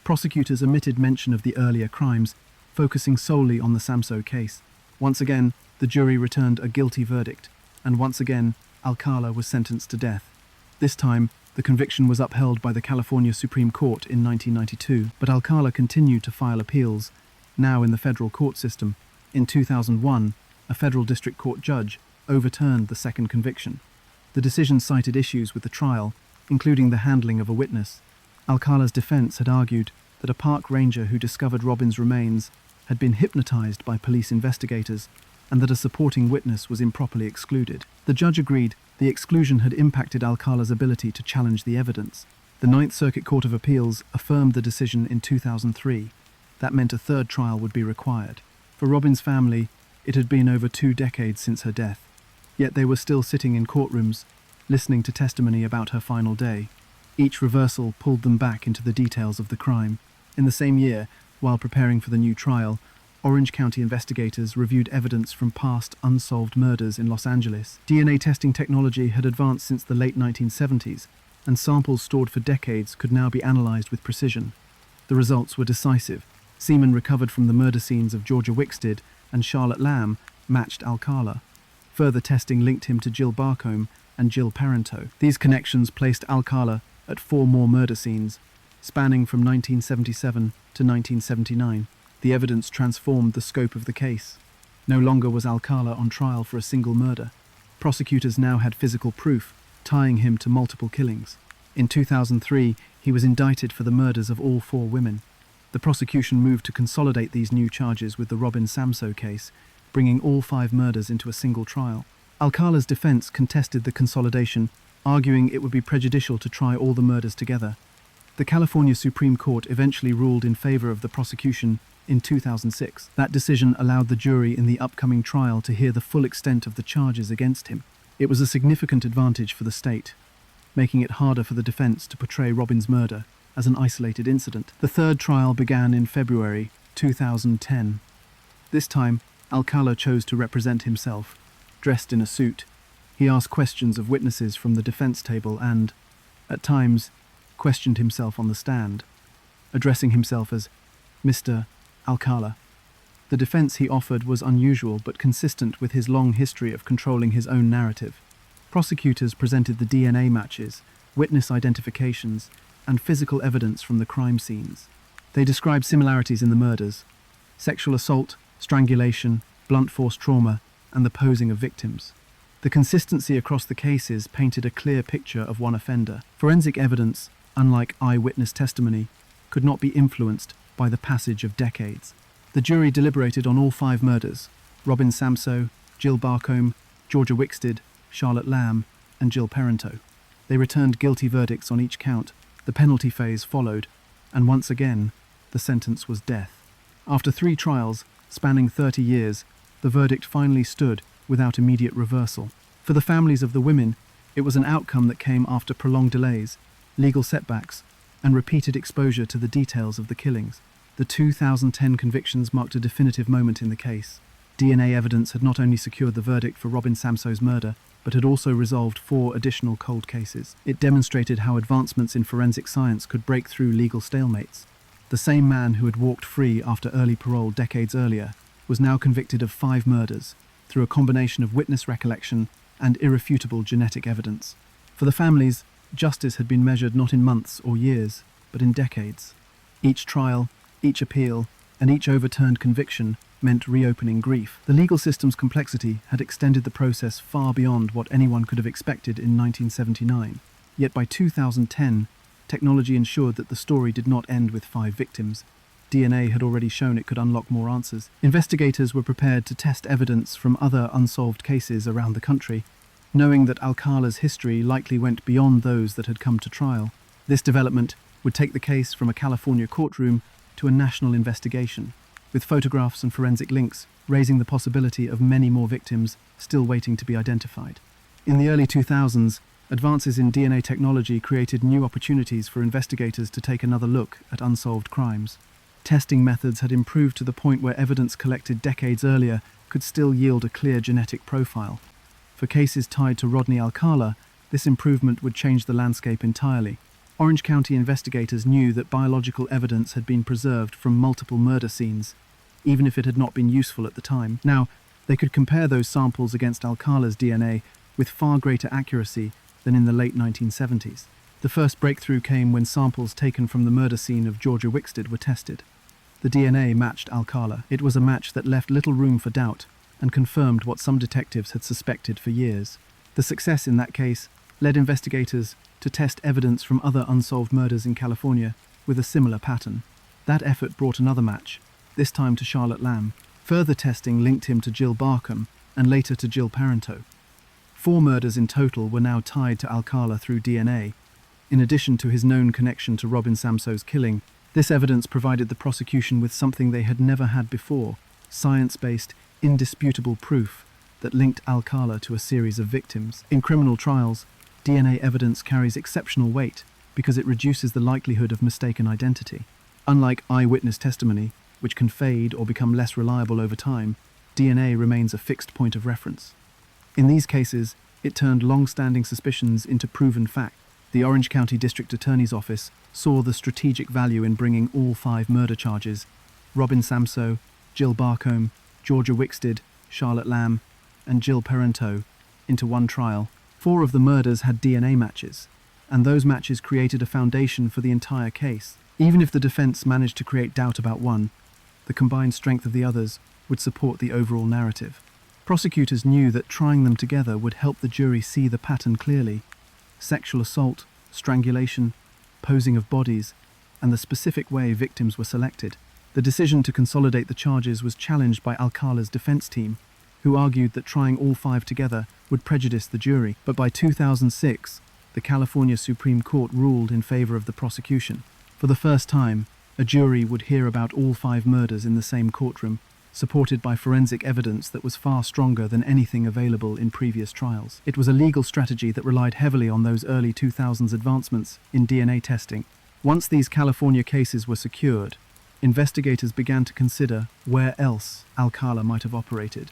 Prosecutors omitted mention of the earlier crimes, focusing solely on the Samsoe case. Once again, the jury returned a guilty verdict, and once again, Alcala was sentenced to death. This time, the conviction was upheld by the California Supreme Court in 1992, but Alcala continued to file appeals, now in the federal court system. In 2001, a federal district court judge overturned the second conviction. The decision cited issues with the trial, including the handling of a witness. Alcala's defense had argued that a park ranger who discovered Robin's remains had been hypnotized by police investigators and that a supporting witness was improperly excluded. The judge agreed the exclusion had impacted Alcala's ability to challenge the evidence. The Ninth Circuit Court of Appeals affirmed the decision in 2003. That meant a third trial would be required. For Robin's family, it had been over 2 decades since her death, yet they were still sitting in courtrooms, listening to testimony about her final day. Each reversal pulled them back into the details of the crime. In the same year, while preparing for the new trial, Orange County investigators reviewed evidence from past unsolved murders in Los Angeles. DNA testing technology had advanced since the late 1970s, and samples stored for decades could now be analyzed with precision. The results were decisive. Semen recovered from the murder scenes of Georgia Wickstead and Charlotte Lamb matched Alcala. Further testing linked him to Jill Barcombe and Jill Parento. These connections placed Alcala at 4 more murder scenes, spanning from 1977 to 1979. The evidence transformed the scope of the case. No longer was Alcala on trial for a single murder. Prosecutors now had physical proof, tying him to multiple killings. In 2003, he was indicted for the murders of all 4 women. The prosecution moved to consolidate these new charges with the Robin Samsoe case, bringing all 5 murders into a single trial. Alcala's defense contested the consolidation, arguing it would be prejudicial to try all the murders together. The California Supreme Court eventually ruled in favor of the prosecution in 2006. That decision allowed the jury in the upcoming trial to hear the full extent of the charges against him. It was a significant advantage for the state, making it harder for the defense to portray Robin's murder as an isolated incident. The third trial began in February 2010. This time, Alcala chose to represent himself. Dressed in a suit, he asked questions of witnesses from the defense table and, at times, questioned himself on the stand, addressing himself as Mr. Alcala. The defense he offered was unusual but consistent with his long history of controlling his own narrative. Prosecutors presented the DNA matches, witness identifications, and physical evidence from the crime scenes. They described similarities in the murders: sexual assault, strangulation, blunt force trauma, and the posing of victims. The consistency across the cases painted a clear picture of one offender. Forensic evidence, unlike eyewitness testimony, could not be influenced by the passage of decades. The jury deliberated on all 5 murders: Robin Samsoe, Jill Barcombe, Georgia Wickstead, Charlotte Lamb, and Jill Parento. They returned guilty verdicts on each count. The penalty phase followed, and once again, the sentence was death. After 3 trials, spanning 30 years, the verdict finally stood without immediate reversal. For the families of the women, it was an outcome that came after prolonged delays, legal setbacks, and repeated exposure to the details of the killings. The 2010 convictions marked a definitive moment in the case. DNA evidence had not only secured the verdict for Robin Samsoe's murder, but had also resolved 4 additional cold cases. It demonstrated how advancements in forensic science could break through legal stalemates. The same man who had walked free after early parole decades earlier was now convicted of 5 murders through a combination of witness recollection and irrefutable genetic evidence. For the families, justice had been measured not in months or years, but in decades. Each trial, each appeal, and each overturned conviction meant reopening grief. The legal system's complexity had extended the process far beyond what anyone could have expected in 1979. Yet by 2010, technology ensured that the story did not end with 5 victims. DNA had already shown it could unlock more answers. Investigators were prepared to test evidence from other unsolved cases around the country, knowing that Alcala's history likely went beyond those that had come to trial. This development would take the case from a California courtroom to a national investigation, with photographs and forensic links raising the possibility of many more victims still waiting to be identified. In the early 2000s, advances in DNA technology created new opportunities for investigators to take another look at unsolved crimes. Testing methods had improved to the point where evidence collected decades earlier could still yield a clear genetic profile. For cases tied to Rodney Alcala, this improvement would change the landscape entirely. Orange County investigators knew that biological evidence had been preserved from multiple murder scenes, even if it had not been useful at the time. Now, they could compare those samples against Alcala's DNA with far greater accuracy than in the late 1970s. The first breakthrough came when samples taken from the murder scene of Georgia Wickstead were tested. The DNA matched Alcala. It was a match that left little room for doubt and confirmed what some detectives had suspected for years. The success in that case led investigators to test evidence from other unsolved murders in California with a similar pattern. That effort brought another match, this time to Charlotte Lamb. Further testing linked him to Jill Barcombe and later to Jill Parento. 4 murders in total were now tied to Alcala through DNA. In addition to his known connection to Robin Samsoe's killing, this evidence provided the prosecution with something they had never had before: science-based, indisputable proof that linked Alcala to a series of victims. In criminal trials, DNA evidence carries exceptional weight because it reduces the likelihood of mistaken identity. Unlike eyewitness testimony, which can fade or become less reliable over time, DNA remains a fixed point of reference. In these cases, it turned long-standing suspicions into proven fact. The Orange County District Attorney's Office saw the strategic value in bringing all 5 murder charges: Robin Samsoe, Jill Barcombe, Georgia Wickstead, Charlotte Lamb, and Jill Parento into one trial. 4 of the murders had DNA matches, and those matches created a foundation for the entire case. Even if the defense managed to create doubt about one, the combined strength of the others would support the overall narrative. Prosecutors knew that trying them together would help the jury see the pattern clearly: sexual assault, strangulation, posing of bodies, and the specific way victims were selected. The decision to consolidate the charges was challenged by Alcala's defense team, who argued that trying all 5 together would prejudice the jury. But by 2006, the California Supreme Court ruled in favor of the prosecution. For the first time, a jury would hear about all 5 murders in the same courtroom, supported by forensic evidence that was far stronger than anything available in previous trials. It was a legal strategy that relied heavily on those early 2000s advancements in DNA testing. Once these California cases were secured, investigators began to consider where else Alcala might have operated.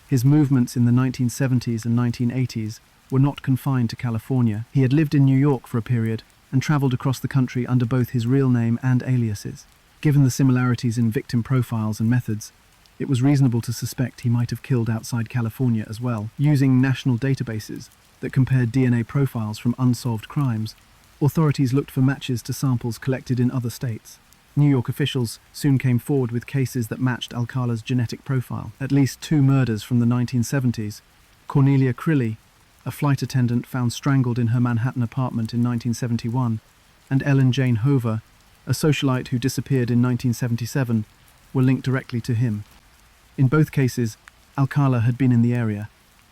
His movements in the 1970s and 1980s were not confined to California. He had lived in New York for a period and traveled across the country under both his real name and aliases. Given the similarities in victim profiles and methods, it was reasonable to suspect he might have killed outside California as well. Using national databases that compared DNA profiles from unsolved crimes, authorities looked for matches to samples collected in other states. New York officials soon came forward with cases that matched Alcala's genetic profile. At least 2 murders from the 1970s. Cornelia Crilly, a flight attendant found strangled in her Manhattan apartment in 1971, and Ellen Jane Hover, a socialite who disappeared in 1977, were linked directly to him. In both cases, Alcala had been in the area,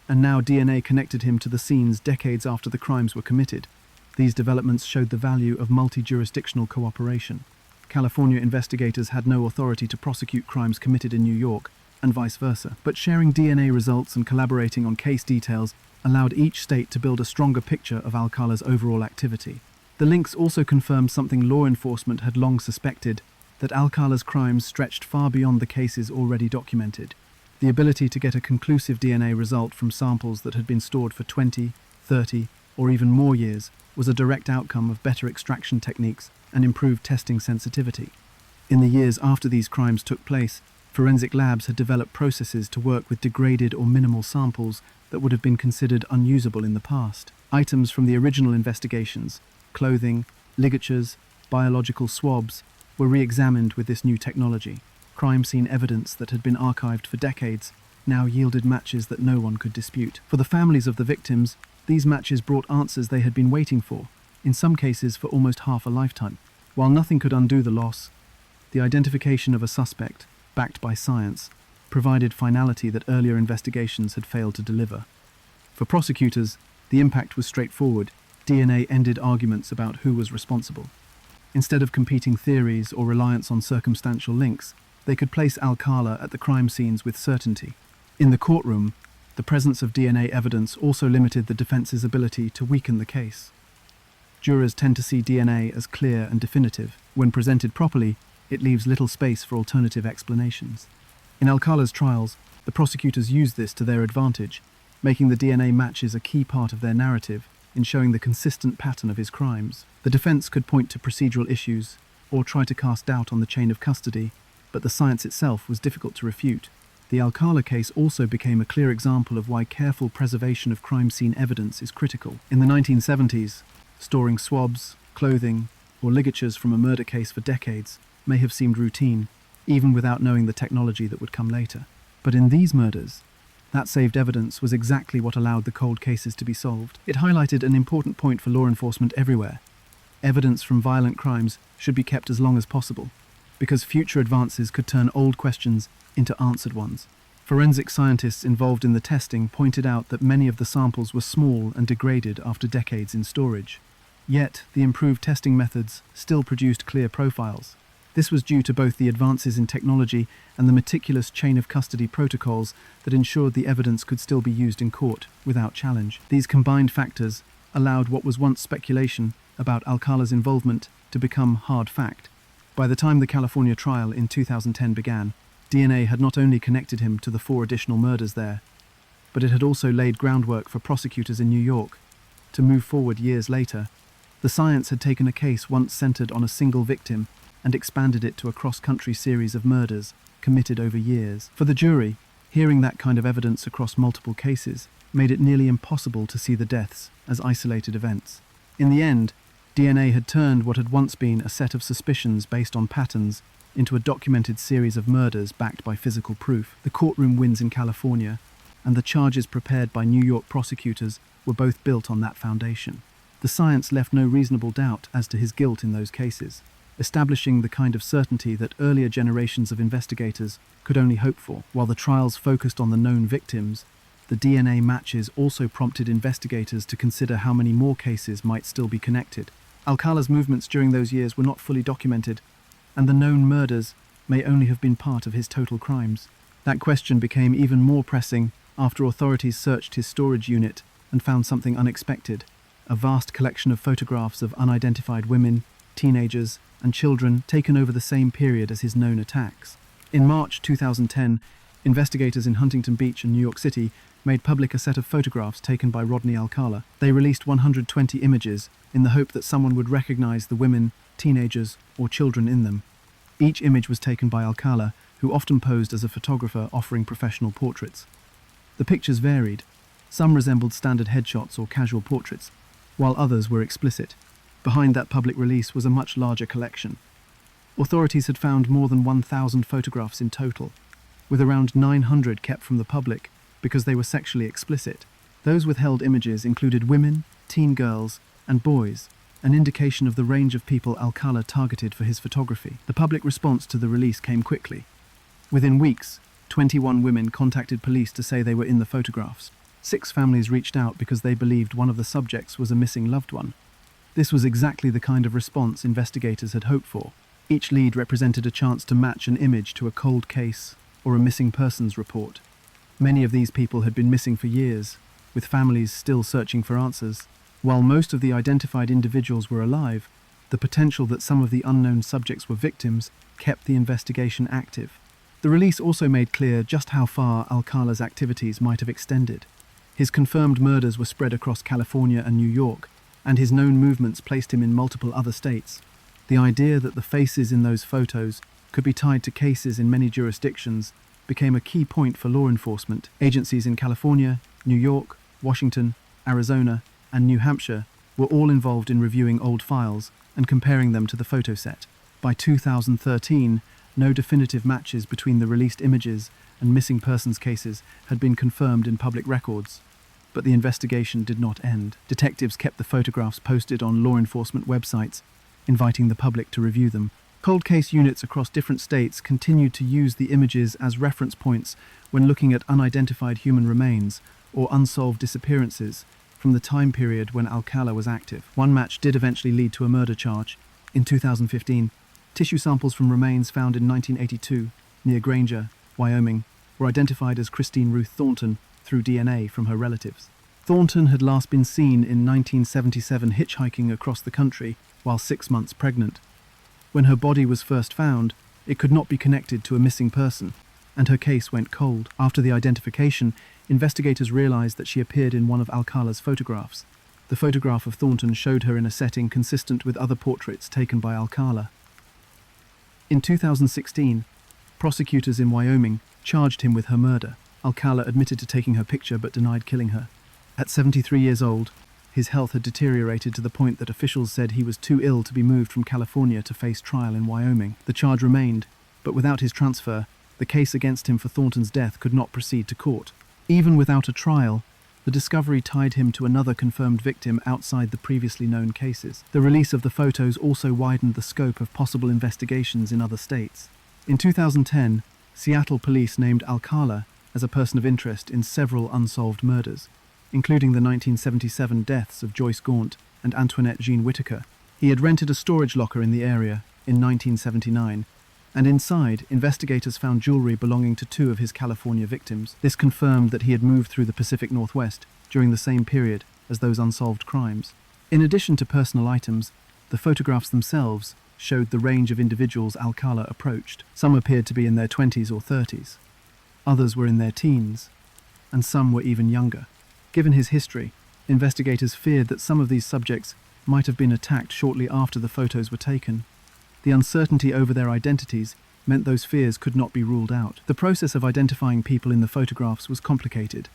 and now DNA connected him to the scenes decades after the crimes were committed. These developments showed the value of multi-jurisdictional cooperation. California investigators had no authority to prosecute crimes committed in New York, and vice versa. But sharing DNA results and collaborating on case details allowed each state to build a stronger picture of Alcala's overall activity. The links also confirmed something law enforcement had long suspected, that Alcala's crimes stretched far beyond the cases already documented. The ability to get a conclusive DNA result from samples that had been stored for 20, 30, or even more years was a direct outcome of better extraction techniques and improved testing sensitivity. In the years after these crimes took place, forensic labs had developed processes to work with degraded or minimal samples that would have been considered unusable in the past. Items from the original investigations, clothing, ligatures, biological swabs, were re-examined with this new technology. Crime scene evidence that had been archived for decades now yielded matches that no one could dispute. For the families of the victims, these matches brought answers they had been waiting for, in some cases for almost half a lifetime. While nothing could undo the loss, the identification of a suspect, backed by science, provided finality that earlier investigations had failed to deliver. For prosecutors, the impact was straightforward. DNA ended arguments about who was responsible. Instead of competing theories or reliance on circumstantial links, they could place Alcala at the crime scenes with certainty. In the courtroom, the presence of DNA evidence also limited the defense's ability to weaken the case. Jurors tend to see DNA as clear and definitive. When presented properly, it leaves little space for alternative explanations. In Alcala's trials, the prosecutors used this to their advantage, making the DNA matches a key part of their narrative in showing the consistent pattern of his crimes. The defense could point to procedural issues or try to cast doubt on the chain of custody, but the science itself was difficult to refute. The Alcala case also became a clear example of why careful preservation of crime scene evidence is critical. In the 1970s, storing swabs, clothing, or ligatures from a murder case for decades may have seemed routine, even without knowing the technology that would come later. But in these murders, that saved evidence was exactly what allowed the cold cases to be solved. It highlighted an important point for law enforcement everywhere. Evidence from violent crimes should be kept as long as possible, because future advances could turn old questions into answered ones. Forensic scientists involved in the testing pointed out that many of the samples were small and degraded after decades in storage. Yet, the improved testing methods still produced clear profiles. This was due to both the advances in technology and the meticulous chain of custody protocols that ensured the evidence could still be used in court without challenge. These combined factors allowed what was once speculation about Alcala's involvement to become hard fact. By the time the California trial in 2010 began, DNA had not only connected him to the 4 additional murders there, but it had also laid groundwork for prosecutors in New York to move forward years later. The science had taken a case once centered on a single victim and expanded it to a cross-country series of murders committed over years. For the jury, hearing that kind of evidence across multiple cases made it nearly impossible to see the deaths as isolated events. In the end, DNA had turned what had once been a set of suspicions based on patterns into a documented series of murders backed by physical proof. The courtroom wins in California, and the charges prepared by New York prosecutors were both built on that foundation. The science left no reasonable doubt as to his guilt in those cases, establishing the kind of certainty that earlier generations of investigators could only hope for. While the trials focused on the known victims, the DNA matches also prompted investigators to consider how many more cases might still be connected. Alcala's movements during those years were not fully documented, and the known murders may only have been part of his total crimes. That question became even more pressing after authorities searched his storage unit and found something unexpected: a vast collection of photographs of unidentified women, teenagers, and children taken over the same period as his known attacks. In March 2010, investigators in Huntington Beach and New York City made public a set of photographs taken by Rodney Alcala. They released 120 images in the hope that someone would recognize the women, teenagers, or children in them. Each image was taken by Alcala, who who often posed as a photographer offering professional portraits. The pictures varied. Some resembled standard headshots or casual portraits, while others were explicit. Behind that public release was a much larger collection. Authorities had found more than 1,000 photographs in total, with around 900 kept from the public because they were sexually explicit. Those withheld images included women, teen girls, and boys, an indication of the range of people Alcala targeted for his photography. The public response to the release came quickly. Within weeks, 21 women contacted police to say they were in the photographs. 6 families reached out because they believed one of the subjects was a missing loved one. This was exactly the kind of response investigators had hoped for. Each lead represented a chance to match an image to a cold case or a missing persons report. Many of these people had been missing for years, with families still searching for answers. While most of the identified individuals were alive, the potential that some of the unknown subjects were victims kept the investigation active. The release also made clear just how far Alcala's activities might have extended. His confirmed murders were spread across California and New York, and his known movements placed him in multiple other states. The idea that the faces in those photos could be tied to cases in many jurisdictions became a key point for law enforcement. Agencies in California, New York, Washington, Arizona, and New Hampshire were all involved in reviewing old files and comparing them to the photo set. By 2013, no definitive matches between the released images and missing persons cases had been confirmed in public records. But the investigation did not end. Detectives kept the photographs posted on law enforcement websites, inviting the public to review them. Cold case units across different states continued to use the images as reference points when looking at unidentified human remains or unsolved disappearances from the time period when Alcala was active. One match did eventually lead to a murder charge. In 2015, tissue samples from remains found in 1982 near Granger, Wyoming, were identified as Christine Ruth Thornton through DNA from her relatives. Thornton had last been seen in 1977 hitchhiking across the country while 6 months pregnant. When her body was first found, it could not be connected to a missing person, and her case went cold. After the identification, investigators realized that she appeared in one of Alcala's photographs. The photograph of Thornton showed her in a setting consistent with other portraits taken by Alcala. In 2016, prosecutors in Wyoming charged him with her murder. Alcala admitted to taking her picture but denied killing her. At 73 years old, his health had deteriorated to the point that officials said he was too ill to be moved from California to face trial in Wyoming. The charge remained, but without his transfer, the case against him for Thornton's death could not proceed to court. Even without a trial, the discovery tied him to another confirmed victim outside the previously known cases. The release of the photos also widened the scope of possible investigations in other states. In 2010, Seattle police named Alcala as a person of interest in several unsolved murders, including the 1977 deaths of Joyce Gaunt and Antoinette Jean Whitaker. He had rented a storage locker in the area in 1979, and inside, investigators found jewelry belonging to 2 of his California victims. This confirmed that he had moved through the Pacific Northwest during the same period as those unsolved crimes. In addition to personal items, the photographs themselves showed the range of individuals Alcala approached. Some appeared to be in their 20s or 30s. Others were in their teens, and some were even younger. Given his history, investigators feared that some of these subjects might have been attacked shortly after the photos were taken. The uncertainty over their identities meant those fears could not be ruled out. The process of identifying people in the photographs was complicated.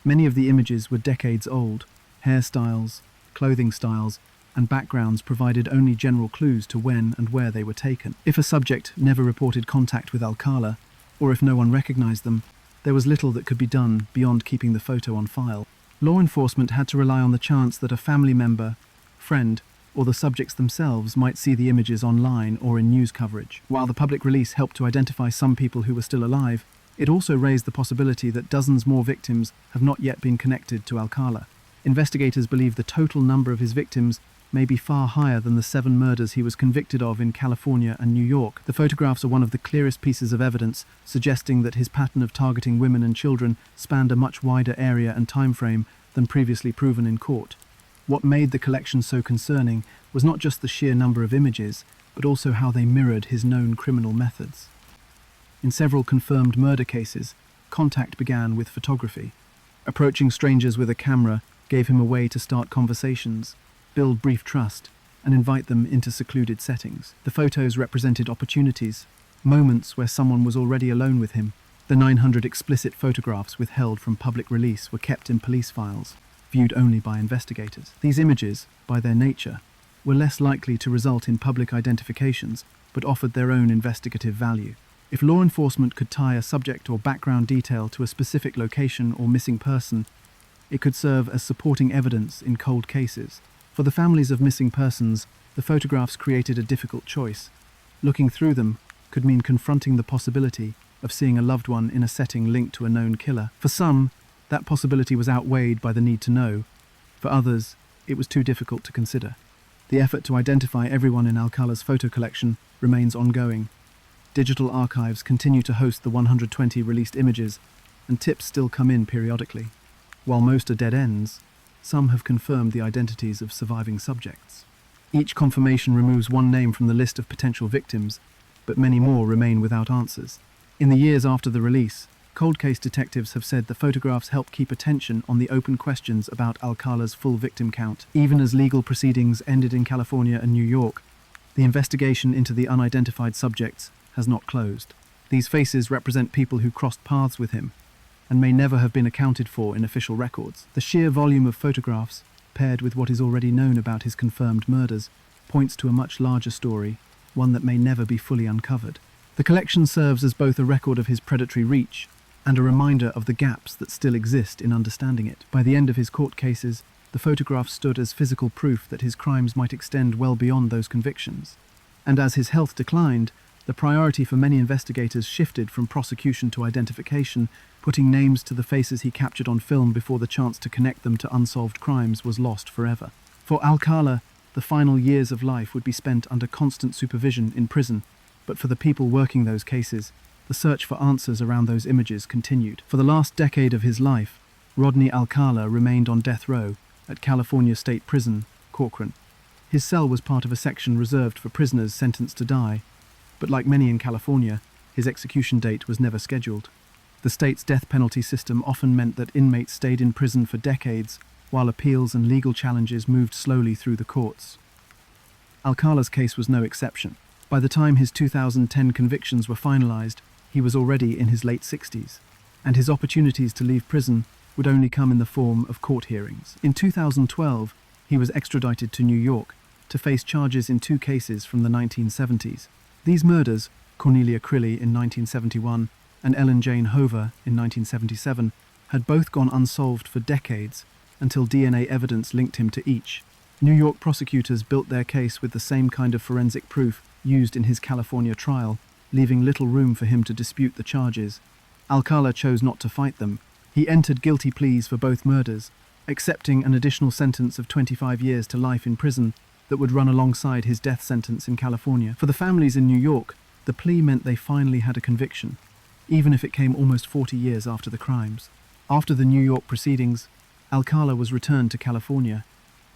Many of the images were decades old. Hairstyles, clothing styles, and backgrounds provided only general clues to when and where they were taken. If a subject never reported contact with Alcala, or if no one recognized them, there was little that could be done beyond keeping the photo on file. Law enforcement had to rely on the chance that a family member, friend, or the subjects themselves might see the images online or in news coverage. While the public release helped to identify some people who were still alive, it also raised the possibility that dozens more victims have not yet been connected to Alcala. Investigators believe the total number of his victims may be far higher than the 7 murders he was convicted of in California and New York. The photographs are one of the clearest pieces of evidence suggesting that his pattern of targeting women and children spanned a much wider area and time frame than previously proven in court. What made the collection so concerning was not just the sheer number of images, but also how they mirrored his known criminal methods. In several confirmed murder cases, contact began with photography. Approaching strangers with a camera gave him a way to start conversations, build brief trust, and invite them into secluded settings. The photos represented opportunities, moments where someone was already alone with him. The 900 explicit photographs withheld from public release were kept in police files, viewed only by investigators. These images, by their nature, were less likely to result in public identifications, but offered their own investigative value. If law enforcement could tie a subject or background detail to a specific location or missing person, it could serve as supporting evidence in cold cases. For the families of missing persons, the photographs created a difficult choice. Looking through them could mean confronting the possibility of seeing a loved one in a setting linked to a known killer. For some, that possibility was outweighed by the need to know. For others, it was too difficult to consider. The effort to identify everyone in Alcala's photo collection remains ongoing. Digital archives continue to host the 120 released images, and tips still come in periodically. While most are dead ends, some have confirmed the identities of surviving subjects. Each confirmation removes one name from the list of potential victims, but many more remain without answers. In the years after the release, cold case detectives have said the photographs help keep attention on the open questions about Alcala's full victim count. Even as legal proceedings ended in California and New York, the investigation into the unidentified subjects has not closed. These faces represent people who crossed paths with him and may never have been accounted for in official records. The sheer volume of photographs, paired with what is already known about his confirmed murders, points to a much larger story, one that may never be fully uncovered. The collection serves as both a record of his predatory reach and a reminder of the gaps that still exist in understanding it. By the end of his court cases, the photographs stood as physical proof that his crimes might extend well beyond those convictions. And as his health declined, the priority for many investigators shifted from prosecution to identification, putting names to the faces he captured on film before the chance to connect them to unsolved crimes was lost forever. For Alcala, the final years of life would be spent under constant supervision in prison, but for the people working those cases, the search for answers around those images continued. For the last decade of his life, Rodney Alcala remained on death row at California State Prison, Corcoran. His cell was part of a section reserved for prisoners sentenced to die, but like many in California, his execution date was never scheduled. The state's death penalty system often meant that inmates stayed in prison for decades, while appeals and legal challenges moved slowly through the courts. Alcala's case was no exception. By the time his 2010 convictions were finalized, he was already in his late 60s, and his opportunities to leave prison would only come in the form of court hearings. In 2012, he was extradited to New York to face charges in two cases from the 1970s. These murders, Cornelia Crilly in 1971 and Ellen Jane Hover in 1977, had both gone unsolved for decades until DNA evidence linked him to each. New York prosecutors built their case with the same kind of forensic proof used in his California trial, leaving little room for him to dispute the charges. Alcala chose not to fight them. He entered guilty pleas for both murders, accepting an additional sentence of 25 years to life in prison that would run alongside his death sentence in California. For the families in New York, the plea meant they finally had a conviction, even if it came almost 40 years after the crimes. After the New York proceedings, Alcala was returned to California.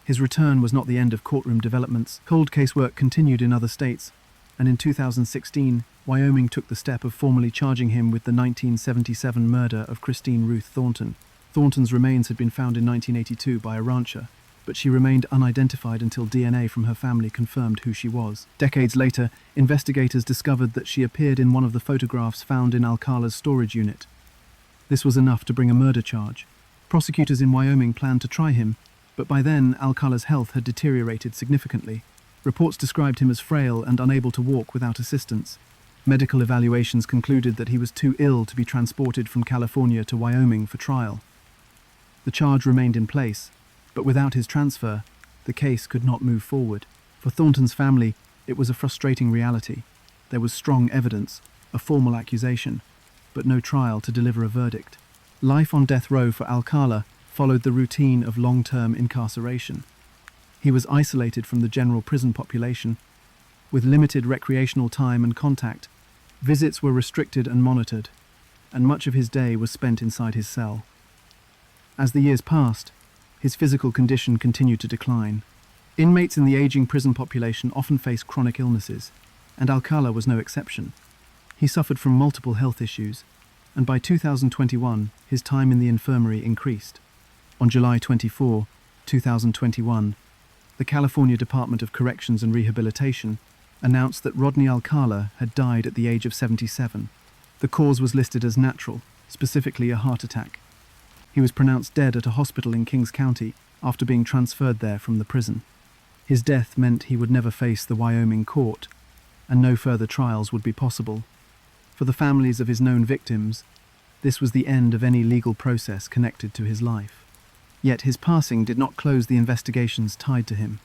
His return was not the end of courtroom developments. Cold case work continued in other states, and in 2016, Wyoming took the step of formally charging him with the 1977 murder of Christine Ruth Thornton. Thornton's remains had been found in 1982 by a rancher, but she remained unidentified until DNA from her family confirmed who she was. Decades later, investigators discovered that she appeared in one of the photographs found in Alcala's storage unit. This was enough to bring a murder charge. Prosecutors in Wyoming planned to try him, but by then Alcala's health had deteriorated significantly. Reports described him as frail and unable to walk without assistance. Medical evaluations concluded that he was too ill to be transported from California to Wyoming for trial. The charge remained in place, but without his transfer, the case could not move forward. For Thornton's family, it was a frustrating reality. There was strong evidence, a formal accusation, but no trial to deliver a verdict. Life on death row for Alcala followed the routine of long-term incarceration. He was isolated from the general prison population. With limited recreational time and contact, visits were restricted and monitored, and much of his day was spent inside his cell. As the years passed, his physical condition continued to decline. Inmates in the aging prison population often face chronic illnesses, and Alcala was no exception. He suffered from multiple health issues, and by 2021, his time in the infirmary increased. On July 24, 2021, the California Department of Corrections and Rehabilitation announced that Rodney Alcala had died at the age of 77. The cause was listed as natural, specifically a heart attack. He was pronounced dead at a hospital in Kings County after being transferred there from the prison. His death meant he would never face the Wyoming court, and no further trials would be possible. For the families of his known victims, this was the end of any legal process connected to his life. Yet his passing did not close the investigations tied to him.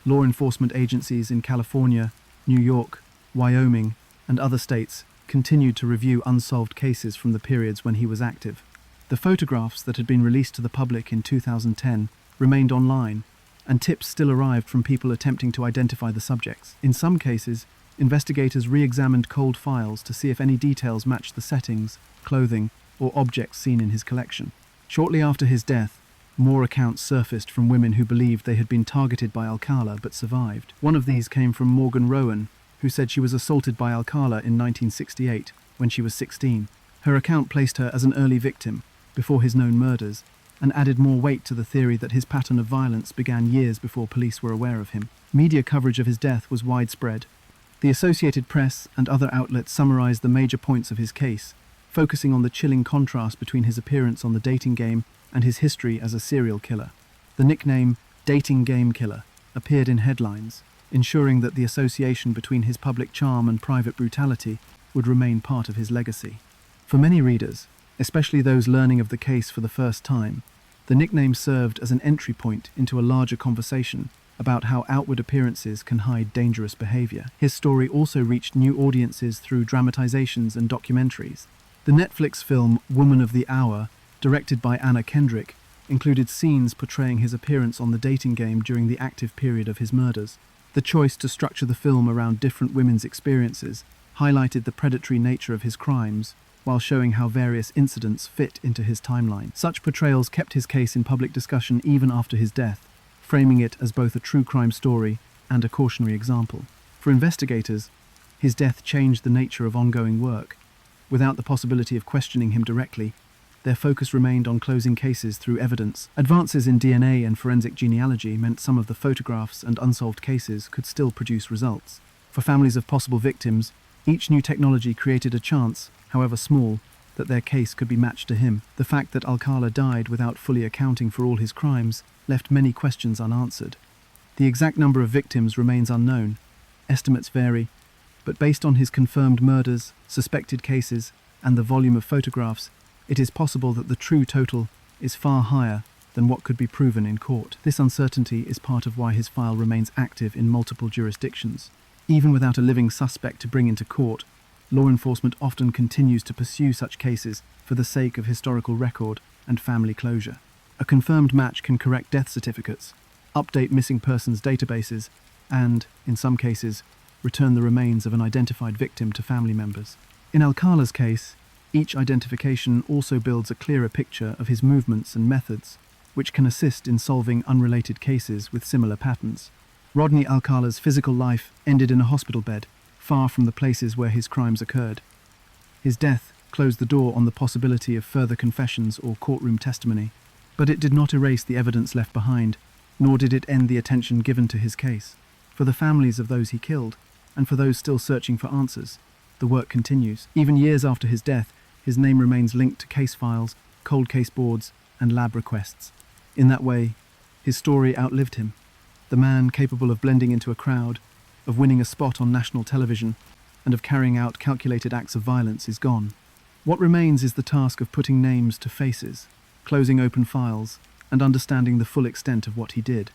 Law enforcement agencies in California, New York, Wyoming, and other states continued to review unsolved cases from the periods when he was active. The photographs that had been released to the public in 2010 remained online, and tips still arrived from people attempting to identify the subjects. In some cases, investigators re-examined cold files to see if any details matched the settings, clothing, or objects seen in his collection. Shortly after his death, more accounts surfaced from women who believed they had been targeted by Alcala but survived. One of these came from Morgan Rowan, who said she was assaulted by Alcala in 1968 when she was 16. Her account placed her as an early victim, before his known murders, and added more weight to the theory that his pattern of violence began years before police were aware of him. Media coverage of his death was widespread. The Associated Press and other outlets summarized the major points of his case, focusing on the chilling contrast between his appearance on the dating game and his history as a serial killer. The nickname "dating game killer" appeared in headlines, ensuring that the association between his public charm and private brutality would remain part of his legacy. For many readers, especially those learning of the case for the first time, the nickname served as an entry point into a larger conversation about how outward appearances can hide dangerous behavior. His story also reached new audiences through dramatizations and documentaries. The Netflix film Woman of the Hour, directed by Anna Kendrick, included scenes portraying his appearance on the dating game during the active period of his murders. The choice to structure the film around different women's experiences highlighted the predatory nature of his crimes, while showing how various incidents fit into his timeline. Such portrayals kept his case in public discussion even after his death, framing it as both a true crime story and a cautionary example. For investigators, his death changed the nature of ongoing work. Without the possibility of questioning him directly, their focus remained on closing cases through evidence. Advances in DNA and forensic genealogy meant some of the photographs and unsolved cases could still produce results. For families of possible victims, each new technology created a chance, however small, that their case could be matched to him. The fact that Alcala died without fully accounting for all his crimes left many questions unanswered. The exact number of victims remains unknown. Estimates vary, but based on his confirmed murders, suspected cases, and the volume of photographs, it is possible that the true total is far higher than what could be proven in court. This uncertainty is part of why his file remains active in multiple jurisdictions. Even without a living suspect to bring into court, law enforcement often continues to pursue such cases for the sake of historical record and family closure. A confirmed match can correct death certificates, update missing persons databases, and, in some cases, return the remains of an identified victim to family members. In Alcala's case, each identification also builds a clearer picture of his movements and methods, which can assist in solving unrelated cases with similar patterns. Rodney Alcala's physical life ended in a hospital bed, far from the places where his crimes occurred. His death closed the door on the possibility of further confessions or courtroom testimony, but it did not erase the evidence left behind, nor did it end the attention given to his case. For the families of those he killed, and for those still searching for answers, the work continues. Even years after his death, his name remains linked to case files, cold case boards, and lab requests. In that way, his story outlived him. The man capable of blending into a crowd, of winning a spot on national television, and of carrying out calculated acts of violence is gone. What remains is the task of putting names to faces, closing open files, and understanding the full extent of what he did.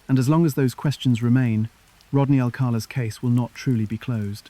And as long as those questions remain, Rodney Alcala's case will not truly be closed.